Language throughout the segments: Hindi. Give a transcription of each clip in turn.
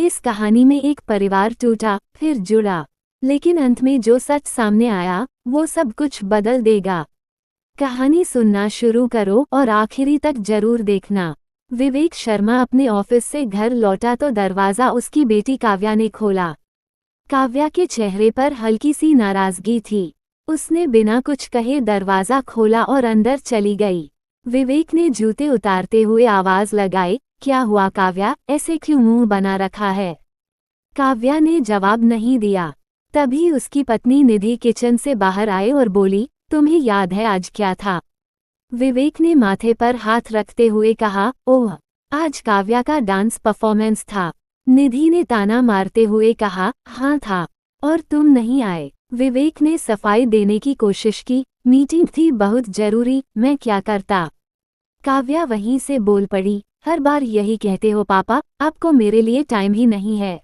इस कहानी में एक परिवार टूटा फिर जुड़ा, लेकिन अंत में जो सच सामने आया वो सब कुछ बदल देगा। कहानी सुनना शुरू करो और आखिरी तक जरूर देखना। विवेक शर्मा अपने ऑफिस से घर लौटा तो दरवाजा उसकी बेटी काव्या ने खोला। काव्या के चेहरे पर हल्की सी नाराजगी थी। उसने बिना कुछ कहे दरवाजा खोला और अंदर चली गई। विवेक ने जूते उतारते हुए आवाज लगाई, क्या हुआ काव्या, ऐसे क्यों मुंह बना रखा है? काव्या ने जवाब नहीं दिया। तभी उसकी पत्नी निधि किचन से बाहर आए और बोली, तुम्हें याद है आज क्या था? विवेक ने माथे पर हाथ रखते हुए कहा, ओह, आज काव्या का डांस परफॉर्मेंस था। निधि ने ताना मारते हुए कहा, हाँ था, और तुम नहीं आए। विवेक ने सफाई देने की कोशिश की, मीटिंग थी बहुत जरूरी, मैं क्या करता। काव्या वहीं से बोल पड़ी, हर बार यही कहते हो पापा, आपको मेरे लिए टाइम ही नहीं है।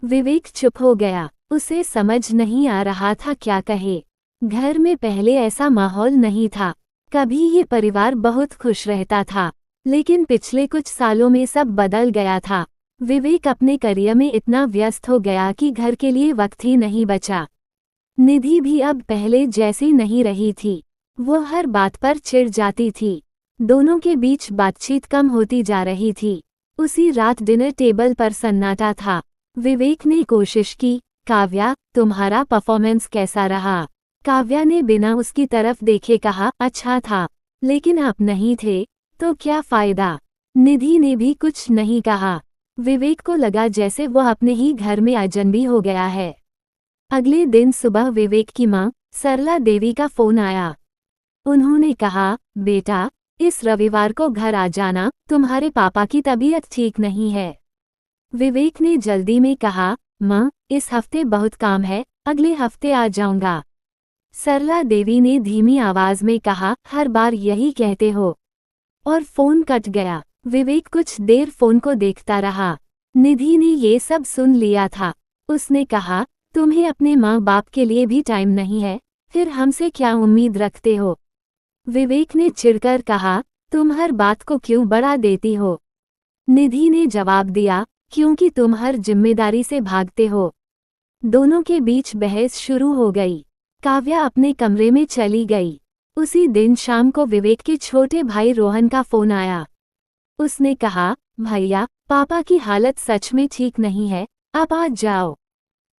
विवेक चुप हो गया। उसे समझ नहीं आ रहा था क्या कहे। घर में पहले ऐसा माहौल नहीं था। कभी ये परिवार बहुत खुश रहता था, लेकिन पिछले कुछ सालों में सब बदल गया था। विवेक अपने करियर में इतना व्यस्त हो गया कि घर के लिए वक्त ही नहीं बचा। निधि भी अब पहले जैसी नहीं रही थी। वो हर बात पर चिढ़ जाती थी। दोनों के बीच बातचीत कम होती जा रही थी। उसी रात डिनर टेबल पर सन्नाटा था। विवेक ने कोशिश की, काव्या, तुम्हारा परफॉर्मेंस कैसा रहा? काव्या ने बिना उसकी तरफ देखे कहा, अच्छा था, लेकिन आप नहीं थे तो क्या फायदा? निधि ने भी कुछ नहीं कहा। विवेक को लगा जैसे वो अपने ही घर में अजनबी हो गया है। अगले दिन सुबह विवेक की मां सरला देवी का फोन आया। उन्होंने कहा, बेटा, इस रविवार को घर आ जाना, तुम्हारे पापा की तबीयत ठीक नहीं है। विवेक ने जल्दी में कहा, मां, इस हफ्ते बहुत काम है, अगले हफ्ते आ जाऊंगा। सरला देवी ने धीमी आवाज में कहा, हर बार यही कहते हो। और फोन कट गया। विवेक कुछ देर फोन को देखता रहा। निधि ने ये सब सुन लिया था। उसने कहा, तुम्हें अपने माँ बाप के लिए भी टाइम नहीं है, फिर हमसे क्या उम्मीद रखते हो? विवेक ने चिढ़कर कहा, तुम हर बात को क्यों बढ़ा देती हो? निधि ने जवाब दिया, क्योंकि तुम हर जिम्मेदारी से भागते हो। दोनों के बीच बहस शुरू हो गई। काव्या अपने कमरे में चली गई। उसी दिन शाम को विवेक के छोटे भाई रोहन का फोन आया। उसने कहा, भैया, पापा की हालत सच में ठीक नहीं है, आप आ जाओ।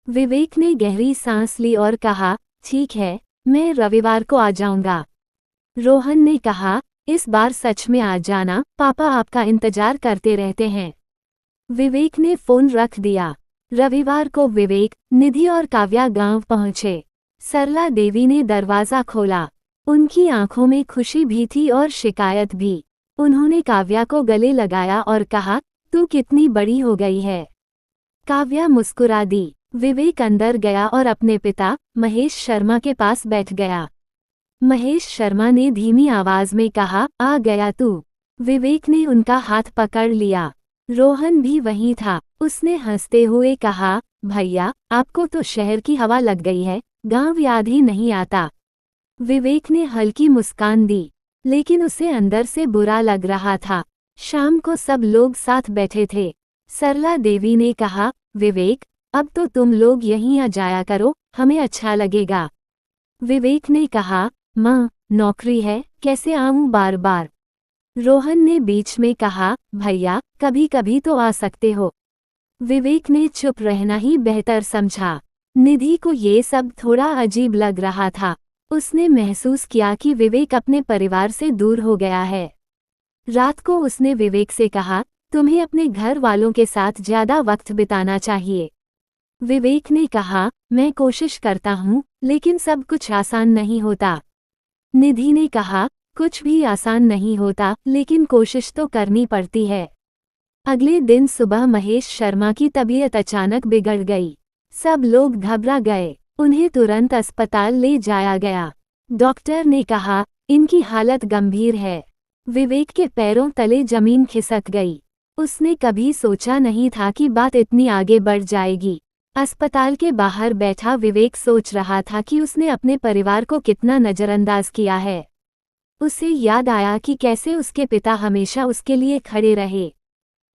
विवेक ने गहरी सांस ली और कहा, ठीक है, मैं रविवार को आ जाऊंगा। रोहन ने कहा, इस बार सच में आ जाना, पापा आपका इंतजार करते रहते हैं। विवेक ने फोन रख दिया। रविवार को विवेक, निधि और काव्या गांव पहुंचे। सरला देवी ने दरवाजा खोला। उनकी आंखों में खुशी भी थी और शिकायत भी। उन्होंने काव्या को गले लगाया और कहा, तू कितनी बड़ी हो गई है। काव्या मुस्कुरा दी। विवेक अंदर गया और अपने पिता महेश शर्मा के पास बैठ गया। महेश शर्मा ने धीमी आवाज में कहा, आ गया तू? विवेक ने उनका हाथ पकड़ लिया। रोहन भी वहीं था। उसने हंसते हुए कहा, भैया, आपको तो शहर की हवा लग गई है, गांव याद ही नहीं आता। विवेक ने हल्की मुस्कान दी, लेकिन उसे अंदर से बुरा लग रहा था। शाम को सब लोग साथ बैठे थे। सरला देवी ने कहा, विवेक, अब तो तुम लोग यहीं आ जाया करो, हमें अच्छा लगेगा। विवेक ने कहा, माँ, नौकरी है, कैसे आऊं बार बार? रोहन ने बीच में कहा, भैया, कभी कभी तो आ सकते हो। विवेक ने चुप रहना ही बेहतर समझा। निधि को ये सब थोड़ा अजीब लग रहा था। उसने महसूस किया कि विवेक अपने परिवार से दूर हो गया है। रात को उसने विवेक से कहा, तुम्हें अपने घर वालों के साथ ज्यादा वक्त बिताना चाहिए। विवेक ने कहा, मैं कोशिश करता हूँ, लेकिन सब कुछ आसान नहीं होता। निधि ने कहा, कुछ भी आसान नहीं होता, लेकिन कोशिश तो करनी पड़ती है। अगले दिन सुबह महेश शर्मा की तबीयत अचानक बिगड़ गई। सब लोग घबरा गए। उन्हें तुरंत अस्पताल ले जाया गया। डॉक्टर ने कहा, इनकी हालत गंभीर है। विवेक के पैरों तले जमीन खिसक गई। उसने कभी सोचा नहीं था कि बात इतनी आगे बढ़ जाएगी। अस्पताल के बाहर बैठा विवेक सोच रहा था कि उसने अपने परिवार को कितना नजरअंदाज किया है। उसे याद आया कि कैसे उसके पिता हमेशा उसके लिए खड़े रहे,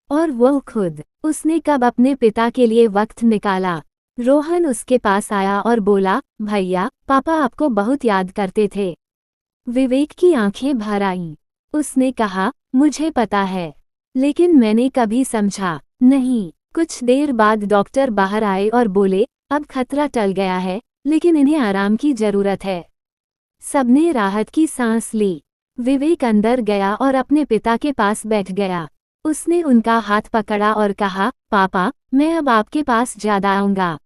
और वो खुद। उसने कब अपने पिता के लिए वक्त निकाला। रोहन उसके पास आया और बोला, भैया, पापा आपको बहुत याद करते थे। विवेक की आंखें भर आईं। उसने कहा, मुझे पता है, लेकिन मैंने कभी समझा नहीं। कुछ देर बाद डॉक्टर बाहर आए और बोले, अब खतरा टल गया है, लेकिन इन्हें आराम की जरूरत है। सबने राहत की सांस ली। विवेक अंदर गया और अपने पिता के पास बैठ गया। उसने उनका हाथ पकड़ा और कहा, पापा, मैं अब आपके पास ज्यादा आऊंगा।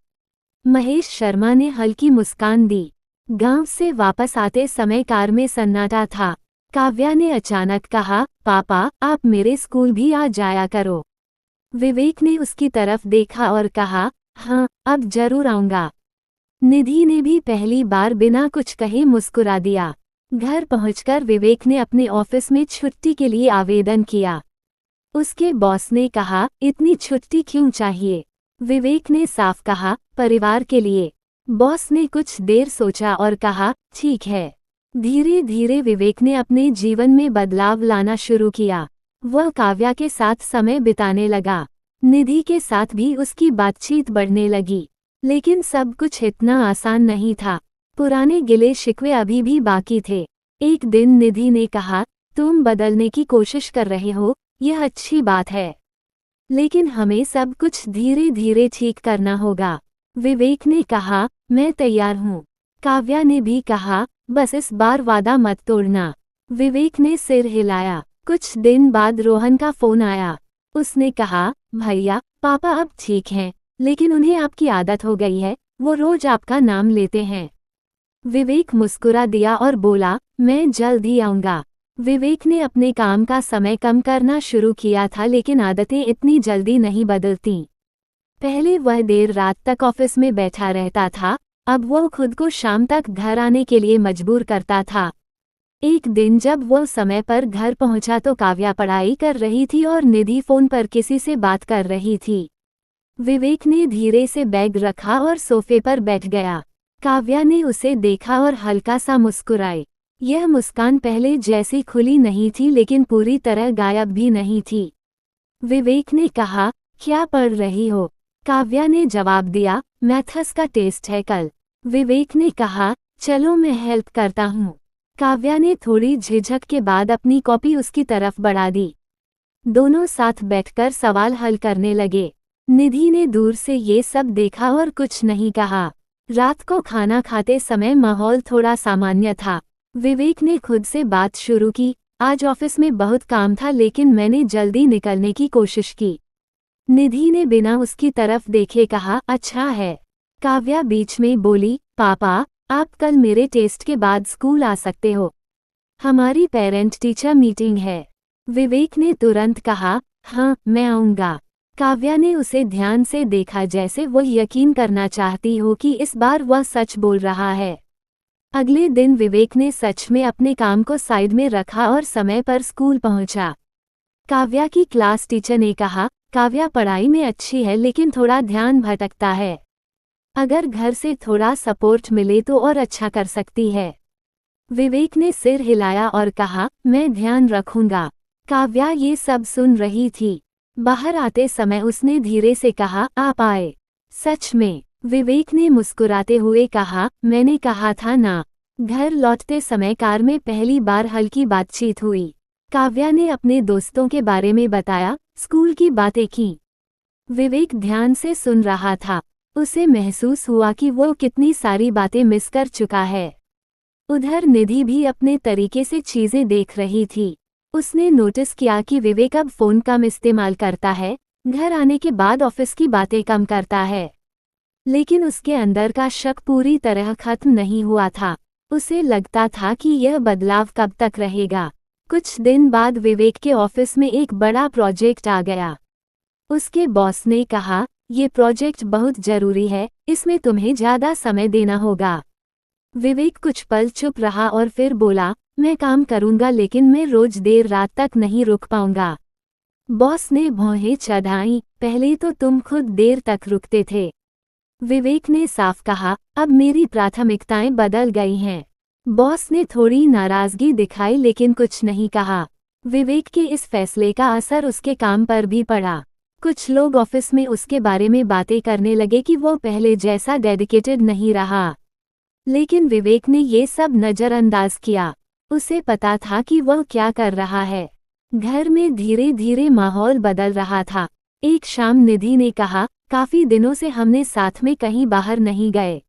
महेश शर्मा ने हल्की मुस्कान दी। गांव से वापस आते समय कार में सन्नाटा था। काव्या ने अचानक कहा, पापा, आप मेरे स्कूल भी आ जाया करो। विवेक ने उसकी तरफ देखा और कहा, हाँ, अब जरूर आऊंगा। निधि ने भी पहली बार बिना कुछ कहे मुस्कुरा दिया। घर पहुंचकर विवेक ने अपने ऑफिस में छुट्टी के लिए आवेदन किया। उसके बॉस ने कहा, इतनी छुट्टी क्यों चाहिए? विवेक ने साफ कहा, परिवार के लिए। बॉस ने कुछ देर सोचा और कहा, ठीक है। धीरे धीरे विवेक ने अपने जीवन में बदलाव लाना शुरू किया। वह काव्या के साथ समय बिताने लगा। निधि के साथ भी उसकी बातचीत बढ़ने लगी। लेकिन सब कुछ इतना आसान नहीं था। पुराने गिले शिकवे अभी भी बाकी थे। एक दिन निधि ने कहा, तुम बदलने की कोशिश कर रहे हो, यह अच्छी बात है, लेकिन हमें सब कुछ धीरे धीरे ठीक करना होगा। विवेक ने कहा, मैं तैयार हूँ। काव्या ने भी कहा, बस इस बार वादा मत तोड़ना। विवेक ने सिर हिलाया। कुछ दिन बाद रोहन का फोन आया। उसने कहा, भैया, पापा अब ठीक हैं, लेकिन उन्हें आपकी आदत हो गई है, वो रोज आपका नाम लेते हैं। विवेक मुस्कुरा दिया और बोला, मैं जल्द ही आऊंगा। विवेक ने अपने काम का समय कम करना शुरू किया था, लेकिन आदतें इतनी जल्दी नहीं बदलती। पहले वह देर रात तक ऑफिस में बैठा रहता था, अब वो खुद को शाम तक घर आने के लिए मजबूर करता था। एक दिन जब वो समय पर घर पहुंचा तो काव्या पढ़ाई कर रही थी और निधि फोन पर किसी से बात कर रही थी। विवेक ने धीरे से बैग रखा और सोफे पर बैठ गया। काव्या ने उसे देखा और हल्का सा मुस्कुराई। यह मुस्कान पहले जैसी खुली नहीं थी, लेकिन पूरी तरह गायब भी नहीं थी। विवेक ने कहा, क्या पढ़ रही हो? काव्या ने जवाब दिया, मैथ्स का टेस्ट है कल। विवेक ने कहा, चलो मैं हेल्प करता हूँ। काव्या ने थोड़ी झिझक के बाद अपनी कॉपी उसकी तरफ बढ़ा दी। दोनों साथ बैठकर सवाल हल करने लगे। निधि ने दूर से ये सब देखा और कुछ नहीं कहा। रात को खाना खाते समय माहौल थोड़ा सामान्य था। विवेक ने खुद से बात शुरू की, आज ऑफिस में बहुत काम था, लेकिन मैंने जल्दी निकलने की कोशिश की। निधि ने बिना उसकी तरफ देखे कहा, अच्छा है। काव्या बीच में बोली, पापा, आप कल मेरे टेस्ट के बाद स्कूल आ सकते हो। हमारी पेरेंट टीचर मीटिंग है। विवेक ने तुरंत कहा, हाँ, मैं आऊँगा। काव्या ने उसे ध्यान से देखा, जैसे वो यकीन करना चाहती हो कि इस बार वह सच बोल रहा है। अगले दिन विवेक ने सच में अपने काम को साइड में रखा और समय पर स्कूल पहुंचा। काव्या की क्लास टीचर ने कहा, काव्या पढ़ाई में अच्छी है, लेकिन थोड़ा ध्यान भटकता है। अगर घर से थोड़ा सपोर्ट मिले तो और अच्छा कर सकती है। विवेक ने सिर हिलाया और कहा, मैं ध्यान रखूंगा। काव्या ये सब सुन रही थी। बाहर आते समय उसने धीरे से कहा, आप आए। सच में? विवेक ने मुस्कुराते हुए कहा, मैंने कहा था ना। घर लौटते समय कार में पहली बार हल्की बातचीत हुई। काव्या ने अपने दोस्तों के बारे में बताया, स्कूल की बातें की। विवेक ध्यान से सुन रहा था। उसे महसूस हुआ कि वो कितनी सारी बातें मिस कर चुका है। उधर निधि भी अपने तरीके से चीजें देख रही थी। उसने नोटिस किया कि विवेक अब फोन कम इस्तेमाल करता है, घर आने के बाद ऑफिस की बातें कम करता है। लेकिन उसके अंदर का शक पूरी तरह खत्म नहीं हुआ था। उसे लगता था कि यह बदलाव कब तक रहेगा। कुछ दिन बाद विवेक के ऑफिस में एक बड़ा प्रोजेक्ट आ गया। उसके बॉस ने कहा, ये प्रोजेक्ट बहुत जरूरी है, इसमें तुम्हें ज्यादा समय देना होगा। विवेक कुछ पल चुप रहा और फिर बोला, मैं काम करूंगा, लेकिन मैं रोज देर रात तक नहीं रुक पाऊंगा। बॉस ने भौहें चढ़ाईं, पहले तो तुम खुद देर तक रुकते थे। विवेक ने साफ कहा, अब मेरी प्राथमिकताएं बदल गई हैं। बॉस ने थोड़ी नाराजगी दिखाई, लेकिन कुछ नहीं कहा। विवेक के इस फैसले का असर उसके काम पर भी पड़ा। कुछ लोग ऑफिस में उसके बारे में बातें करने लगे कि वो पहले जैसा डेडिकेटेड नहीं रहा। लेकिन विवेक ने ये सब नज़रअंदाज किया। उसे पता था कि वह क्या कर रहा है। घर में धीरे धीरे माहौल बदल रहा था। एक शाम निधि ने कहा, काफी दिनों से हमने साथ में कहीं बाहर नहीं गए।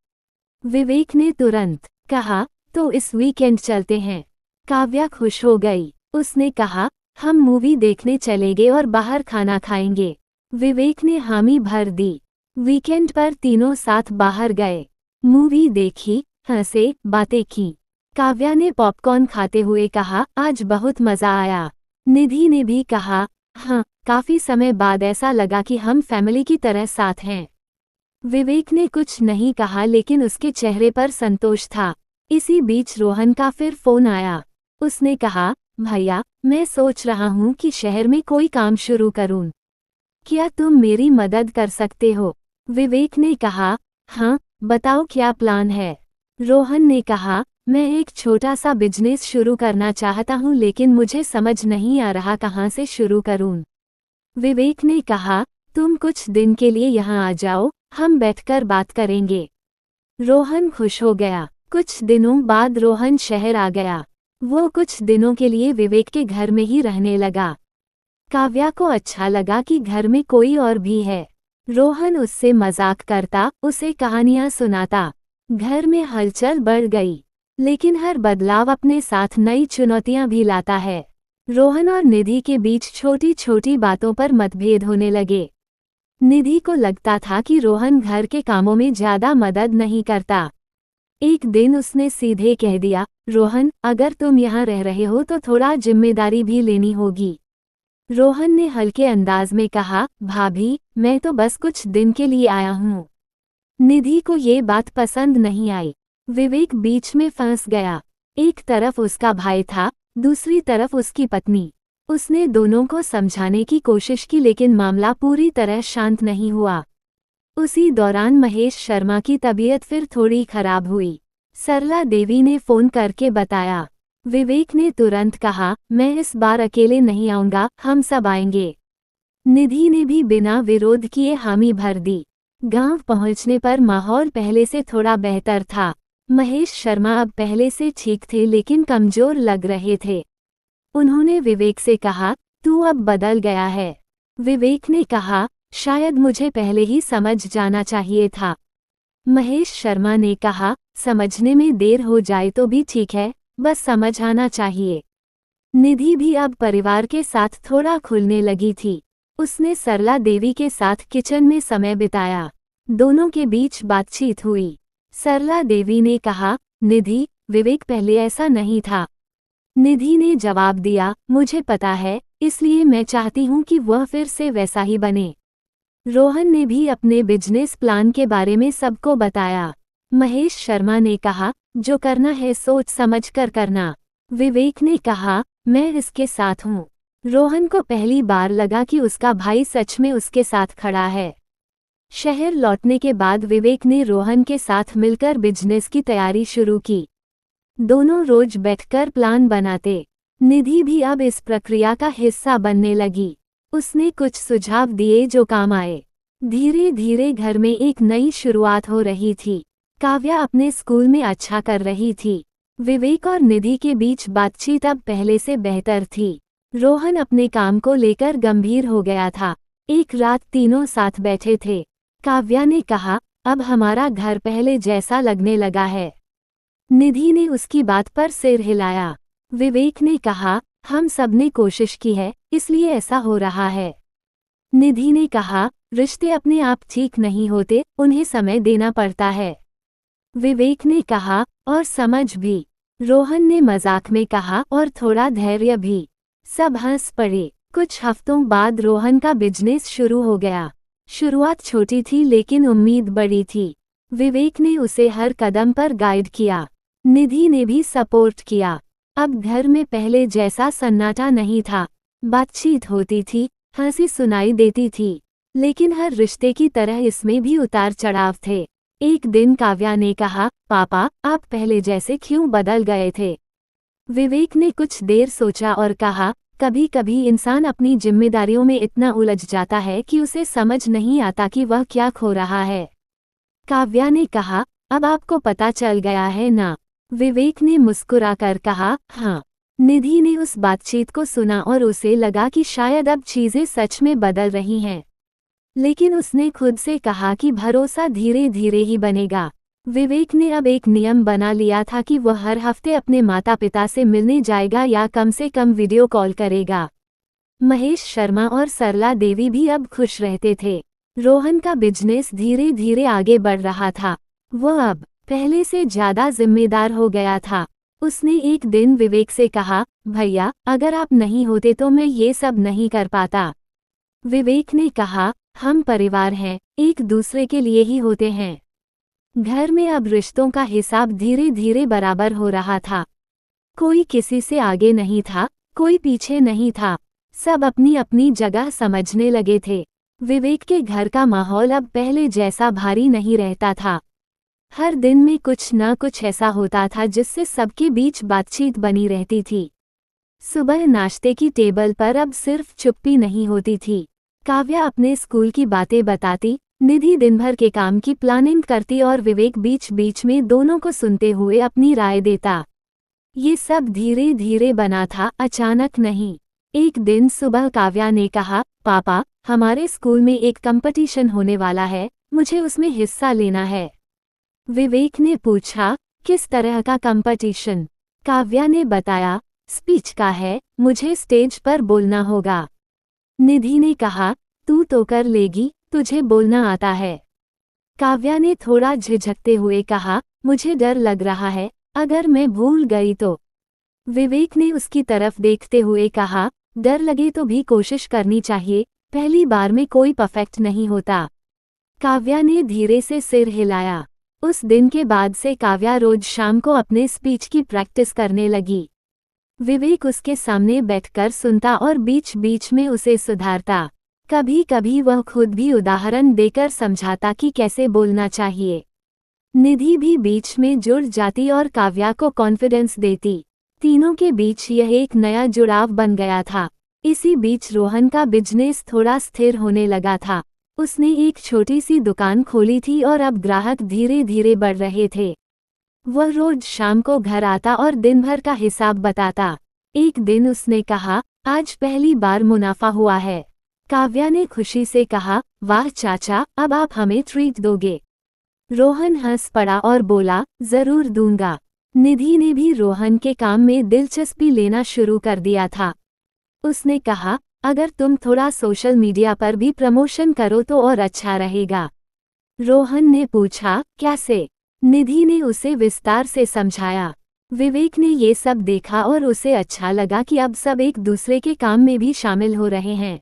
विवेक ने तुरंत कहा, तो इस वीकेंड चलते हैं। काव्या खुश हो गई। उसने कहा, हम मूवी देखने चलेंगे और बाहर खाना खाएंगे। विवेक ने हामी भर दी। वीकेंड पर तीनों साथ बाहर गए, मूवी देखी, हंसे, बातें की। काव्या ने पॉपकॉर्न खाते हुए कहा, आज बहुत मजा आया। निधि ने भी कहा, हाँ, काफी समय बाद ऐसा लगा कि हम फैमिली की तरह साथ हैं। विवेक ने कुछ नहीं कहा लेकिन उसके चेहरे पर संतोष था। इसी बीच रोहन का फिर फोन आया। उसने कहा, भैया, मैं सोच रहा हूँ कि शहर में कोई काम शुरू करूँ। क्या तुम मेरी मदद कर सकते हो? विवेक ने कहा, हाँ, बताओ क्या प्लान है? रोहन ने कहा, मैं एक छोटा सा बिजनेस शुरू करना चाहता हूँ लेकिन मुझे समझ नहीं आ रहा कहाँ से शुरू करूँ। विवेक ने कहा, तुम कुछ दिन के लिए यहाँ आ जाओ, हम बैठकर बात करेंगे। रोहन खुश हो गया। कुछ दिनों बाद रोहन शहर आ गया। वो कुछ दिनों के लिए विवेक के घर में ही रहने लगा। काव्या को अच्छा लगा कि घर में कोई और भी है। रोहन उससे मजाक करता, उसे कहानियां सुनाता। घर में हलचल बढ़ गई। लेकिन हर बदलाव अपने साथ नई चुनौतियां भी लाता है। रोहन और निधि के बीच छोटी छोटी बातों पर मतभेद होने लगे। निधि को लगता था कि रोहन घर के कामों में ज्यादा मदद नहीं करता। एक दिन उसने सीधे कह दिया, रोहन, अगर तुम यहाँ रह रहे हो तो थोड़ा जिम्मेदारी भी लेनी होगी। रोहन ने हल्के अंदाज में कहा, भाभी, मैं तो बस कुछ दिन के लिए आया हूँ। निधि को ये बात पसंद नहीं आई। विवेक बीच में फंस गया। एक तरफ उसका भाई था, दूसरी तरफ उसकी पत्नी। उसने दोनों को समझाने की कोशिश की लेकिन मामला पूरी तरह शांत नहीं हुआ। उसी दौरान महेश शर्मा की तबीयत फिर थोड़ी खराब हुई। सरला देवी ने फोन करके बताया। विवेक ने तुरंत कहा, मैं इस बार अकेले नहीं आऊंगा, हम सब आएंगे। निधि ने भी बिना विरोध किए हामी भर दी। गांव पहुंचने पर माहौल पहले से थोड़ा बेहतर था। महेश शर्मा अब पहले से ठीक थे लेकिन कमजोर लग रहे थे। उन्होंने विवेक से कहा, तू अब बदल गया है। विवेक ने कहा, शायद मुझे पहले ही समझ जाना चाहिए था। महेश शर्मा ने कहा, समझने में देर हो जाए तो भी ठीक है, बस समझ आना चाहिए। निधि भी अब परिवार के साथ थोड़ा खुलने लगी थी। उसने सरला देवी के साथ किचन में समय बिताया। दोनों के बीच बातचीत हुई। सरला देवी ने कहा, निधि, विवेक पहले ऐसा नहीं था। निधि ने जवाब दिया, मुझे पता है, इसलिए मैं चाहती हूँ कि वह फिर से वैसा ही बने। रोहन ने भी अपने बिजनेस प्लान के बारे में सबको बताया। महेश शर्मा ने कहा, जो करना है सोच समझ कर करना। विवेक ने कहा, मैं इसके साथ हूँ। रोहन को पहली बार लगा कि उसका भाई सच में उसके साथ खड़ा है। शहर लौटने के बाद विवेक ने रोहन के साथ मिलकर बिजनेस की तैयारी शुरू की। दोनों रोज बैठकर प्लान बनाते। निधि भी अब इस प्रक्रिया का हिस्सा बनने लगी। उसने कुछ सुझाव दिए जो काम आए। धीरे धीरे घर में एक नई शुरुआत हो रही थी। काव्या अपने स्कूल में अच्छा कर रही थी। विवेक और निधि के बीच बातचीत अब पहले से बेहतर थी। रोहन अपने काम को लेकर गंभीर हो गया था। एक रात तीनों साथ बैठे थे। काव्या ने कहा, अब हमारा घर पहले जैसा लगने लगा है। निधि ने उसकी बात पर सिर हिलाया। विवेक ने कहा, हम सबने कोशिश की है, इसलिए ऐसा हो रहा है। निधि ने कहा, रिश्ते अपने आप ठीक नहीं होते, उन्हें समय देना पड़ता है। विवेक ने कहा, और समझ भी। रोहन ने मजाक में कहा, और थोड़ा धैर्य भी। सब हंस पड़े। कुछ हफ्तों बाद रोहन का बिजनेस शुरू हो गया। शुरुआत छोटी थी लेकिन उम्मीद बड़ी थी। विवेक ने उसे हर कदम पर गाइड किया। निधि ने भी सपोर्ट किया। अब घर में पहले जैसा सन्नाटा नहीं था। बातचीत होती थी, हंसी सुनाई देती थी। लेकिन हर रिश्ते की तरह इसमें भी उतार चढ़ाव थे। एक दिन काव्या ने कहा, पापा, आप पहले जैसे क्यों बदल गए थे? विवेक ने कुछ देर सोचा और कहा, कभी कभी इंसान अपनी जिम्मेदारियों में इतना उलझ जाता है कि उसे समझ नहीं आता कि वह क्या खो रहा है। काव्या ने कहा, अब आपको पता चल गया है ना? विवेक ने मुस्कुराकर कहा, हाँ। निधि ने उस बातचीत को सुना और उसे लगा कि शायद अब चीजें सच में बदल रही हैं। लेकिन उसने खुद से कहा कि भरोसा धीरे धीरे ही बनेगा। विवेक ने अब एक नियम बना लिया था कि वह हर हफ्ते अपने माता पिता से मिलने जाएगा या कम से कम वीडियो कॉल करेगा। महेश शर्मा और सरला देवी भी अब खुश रहते थे। रोहन का बिजनेस धीरे धीरे आगे बढ़ रहा था। वह अब पहले से ज्यादा जिम्मेदार हो गया था। उसने एक दिन विवेक से कहा, भैया, अगर आप नहीं होते तो मैं ये सब नहीं कर पाता। विवेक ने कहा, हम परिवार हैं, एक दूसरे के लिए ही होते हैं। घर में अब रिश्तों का हिसाब धीरे धीरे बराबर हो रहा था। कोई किसी से आगे नहीं था, कोई पीछे नहीं था। सब अपनी अपनी जगह समझने लगे थे। विवेक के घर का माहौल अब पहले जैसा भारी नहीं रहता था। हर दिन में कुछ न कुछ ऐसा होता था जिससे सबके बीच बातचीत बनी रहती थी। सुबह नाश्ते की टेबल पर अब सिर्फ चुप्पी नहीं होती थी। काव्या अपने स्कूल की बातें बताती, निधि दिन भर के काम की प्लानिंग करती और विवेक बीच बीच में दोनों को सुनते हुए अपनी राय देता। ये सब धीरे धीरे बना था, अचानक नहीं। एक दिन सुबह काव्या ने कहा, पापा, हमारे स्कूल में एक कंपटीशन होने वाला है, मुझे उसमें हिस्सा लेना है। विवेक ने पूछा, किस तरह का कंपटीशन? काव्या ने बताया, स्पीच का है, मुझे स्टेज पर बोलना होगा। निधि ने कहा, तू तो कर लेगी, तुझे बोलना आता है। काव्या ने थोड़ा झिझकते हुए कहा, मुझे डर लग रहा है, अगर मैं भूल गई तो। विवेक ने उसकी तरफ देखते हुए कहा, डर लगे तो भी कोशिश करनी चाहिए, पहली बार में कोई परफेक्ट नहीं होता। काव्या ने धीरे से सिर हिलाया। उस दिन के बाद से काव्या रोज शाम को अपने स्पीच की प्रैक्टिस करने लगी। विवेक उसके सामने बैठकर सुनता और बीच बीच में उसे सुधारता। कभी कभी वह खुद भी उदाहरण देकर समझाता कि कैसे बोलना चाहिए। निधि भी बीच में जुड़ जाती और काव्या को कॉन्फिडेंस देती। तीनों के बीच यह एक नया जुड़ाव बन गया था। इसी बीच रोहन का बिजनेस थोड़ा स्थिर होने लगा था। उसने एक छोटी सी दुकान खोली थी और अब ग्राहक धीरे धीरे बढ़ रहे थे। वह रोज शाम को घर आता और दिन भर का हिसाब बताता। एक दिन उसने कहा, आज पहली बार मुनाफा हुआ है। काव्या ने खुशी से कहा, वाह चाचा, अब आप हमें ट्रीट दोगे? रोहन हंस पड़ा और बोला, जरूर दूंगा। निधि ने भी रोहन के काम में दिलचस्पी लेना शुरू कर दिया था। उसने कहा, अगर तुम थोड़ा सोशल मीडिया पर भी प्रमोशन करो तो और अच्छा रहेगा। रोहन ने पूछा, कैसे? निधि ने उसे विस्तार से समझाया। विवेक ने ये सब देखा और उसे अच्छा लगा कि अब सब एक दूसरे के काम में भी शामिल हो रहे हैं।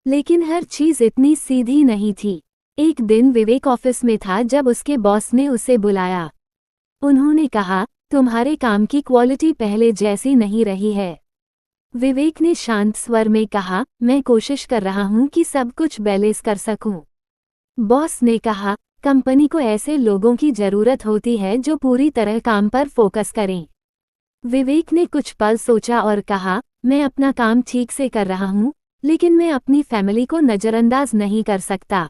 लेकिन हर चीज इतनी सीधी नहीं थी। एक दिन विवेक ऑफिस में था जब उसके बॉस ने उसे बुलाया। उन्होंने कहा, तुम्हारे काम की क्वालिटी पहले जैसी नहीं रही है। विवेक ने शांत स्वर में कहा, मैं कोशिश कर रहा हूं कि सब कुछ बैलेंस कर सकूं। बॉस ने कहा, कंपनी को ऐसे लोगों की जरूरत होती है जो पूरी तरह काम पर फोकस करें। विवेक ने कुछ पल सोचा और कहा, मैं अपना काम ठीक से कर रहा हूं, लेकिन मैं अपनी फैमिली को नजरअंदाज नहीं कर सकता।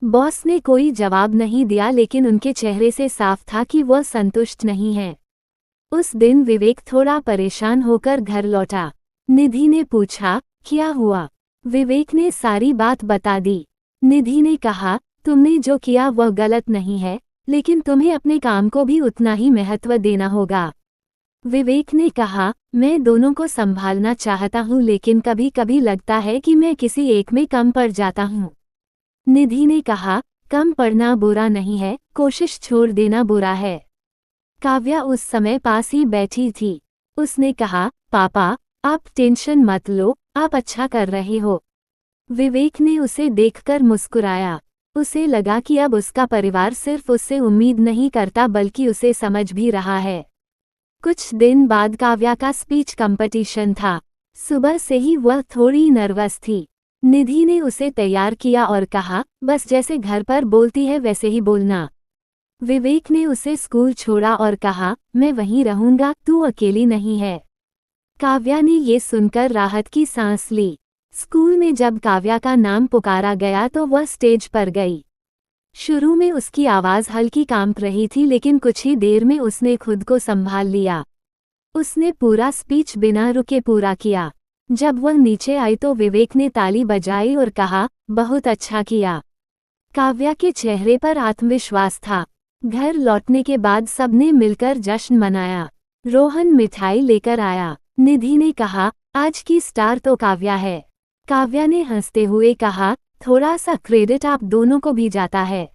बॉस ने कोई जवाब नहीं दिया, लेकिन उनके चेहरे से साफ था कि वह संतुष्ट नहीं है। उस दिन विवेक थोड़ा परेशान होकर घर लौटा। निधि ने पूछा, क्या हुआ? विवेक ने सारी बात बता दी। निधि ने कहा, तुमने जो किया वह गलत नहीं है, लेकिन तुम्हें अपने काम को भी उतना ही महत्व देना होगा। विवेक ने कहा, मैं दोनों को संभालना चाहता हूँ, लेकिन कभी कभी लगता है कि मैं किसी एक में कम पड़ जाता हूँ। निधि ने कहा, कम पड़ना बुरा नहीं है, कोशिश छोड़ देना बुरा है। काव्या उस समय पास ही बैठी थी। उसने कहा, पापा, आप टेंशन मत लो, आप अच्छा कर रहे हो। विवेक ने उसे देखकर मुस्कुराया। उसे लगा कि अब उसका परिवार सिर्फ उससे उम्मीद नहीं करता बल्कि उसे समझ भी रहा है। कुछ दिन बाद काव्या का स्पीच कंपटीशन था। सुबह से ही वह थोड़ी नर्वस थी। निधि ने उसे तैयार किया और कहा, बस जैसे घर पर बोलती है वैसे ही बोलना। विवेक ने उसे स्कूल छोड़ा और कहा, मैं वहीं रहूंगा, तू अकेली नहीं है। काव्या ने ये सुनकर राहत की सांस ली। स्कूल में जब काव्या का नाम पुकारा गया तो वह स्टेज पर गई। शुरू में उसकी आवाज़ हल्की कांप रही थी, लेकिन कुछ ही देर में उसने खुद को संभाल लिया। उसने पूरा स्पीच बिना रुके पूरा किया। जब वह नीचे आई तो विवेक ने ताली बजाई और कहा, बहुत अच्छा किया। काव्या के चेहरे पर आत्मविश्वास था। घर लौटने के बाद सबने मिलकर जश्न मनाया। रोहन मिठाई लेकर आया। निधि ने कहा, आज की स्टार तो काव्या है। काव्या ने हंसते हुए कहा, थोड़ा सा क्रेडिट आप दोनों को भी जाता है।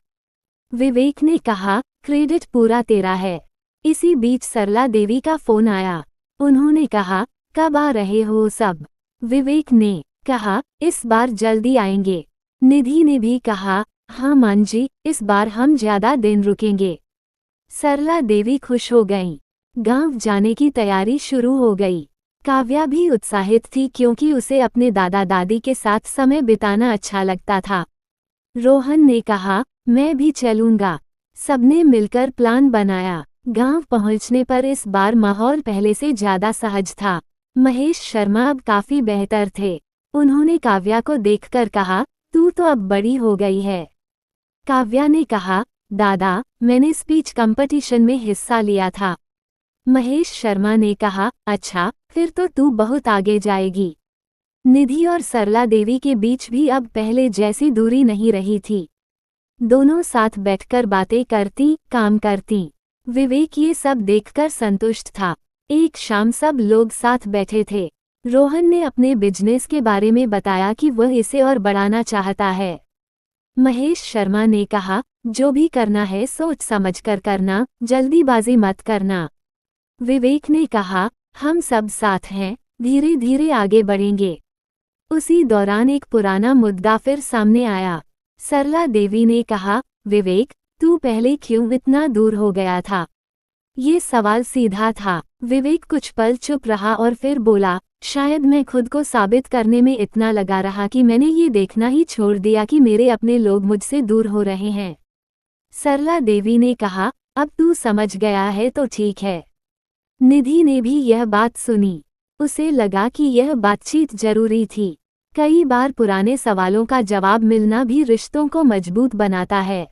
विवेक ने कहा, क्रेडिट पूरा तेरा है। इसी बीच सरला देवी का फोन आया। उन्होंने कहा, कब आ रहे हो सब? विवेक ने कहा, इस बार जल्दी आएंगे। निधि ने भी कहा, हाँ मान जी, इस बार हम ज्यादा दिन रुकेंगे। सरला देवी खुश हो गईं। गांव जाने की तैयारी शुरू हो गई। काव्या भी उत्साहित थी क्योंकि उसे अपने दादा दादी के साथ समय बिताना अच्छा लगता था। रोहन ने कहा, मैं भी चलूंगा। सबने मिलकर प्लान बनाया। गांव पहुंचने पर इस बार माहौल पहले से ज्यादा सहज था। महेश शर्मा अब काफी बेहतर थे। उन्होंने काव्या को देखकर कहा, तू तो अब बड़ी हो गई है। काव्या ने कहा, दादा, मैंने स्पीच कंपटीशन में हिस्सा लिया था। महेश शर्मा ने कहा, अच्छा, फिर तो तू बहुत आगे जाएगी। निधि और सरला देवी के बीच भी अब पहले जैसी दूरी नहीं रही थी। दोनों साथ बैठकर बातें करती, काम करती। विवेक ये सब देखकर संतुष्ट था। एक शाम सब लोग साथ बैठे थे। रोहन ने अपने बिजनेस के बारे में बताया कि वह इसे और बढ़ाना चाहता है। महेश शर्मा ने कहा, जो भी करना है सोच समझकर करना, जल्दीबाजी मत करना। विवेक ने कहा, हम सब साथ हैं, धीरे धीरे आगे बढ़ेंगे। उसी दौरान एक पुराना मुद्दा फिर सामने आया। सरला देवी ने कहा, विवेक, तू पहले क्यों इतना दूर हो गया था? ये सवाल सीधा था। विवेक कुछ पल चुप रहा और फिर बोला, शायद मैं खुद को साबित करने में इतना लगा रहा कि मैंने ये देखना ही छोड़ दिया कि मेरे अपने लोग मुझसे दूर हो रहे हैं। सरला देवी ने कहा, अब तू समझ गया है तो ठीक है। निधि ने भी यह बात सुनी। उसे लगा कि यह बातचीत जरूरी थी। कई बार पुराने सवालों का जवाब मिलना भी रिश्तों को मजबूत बनाता है।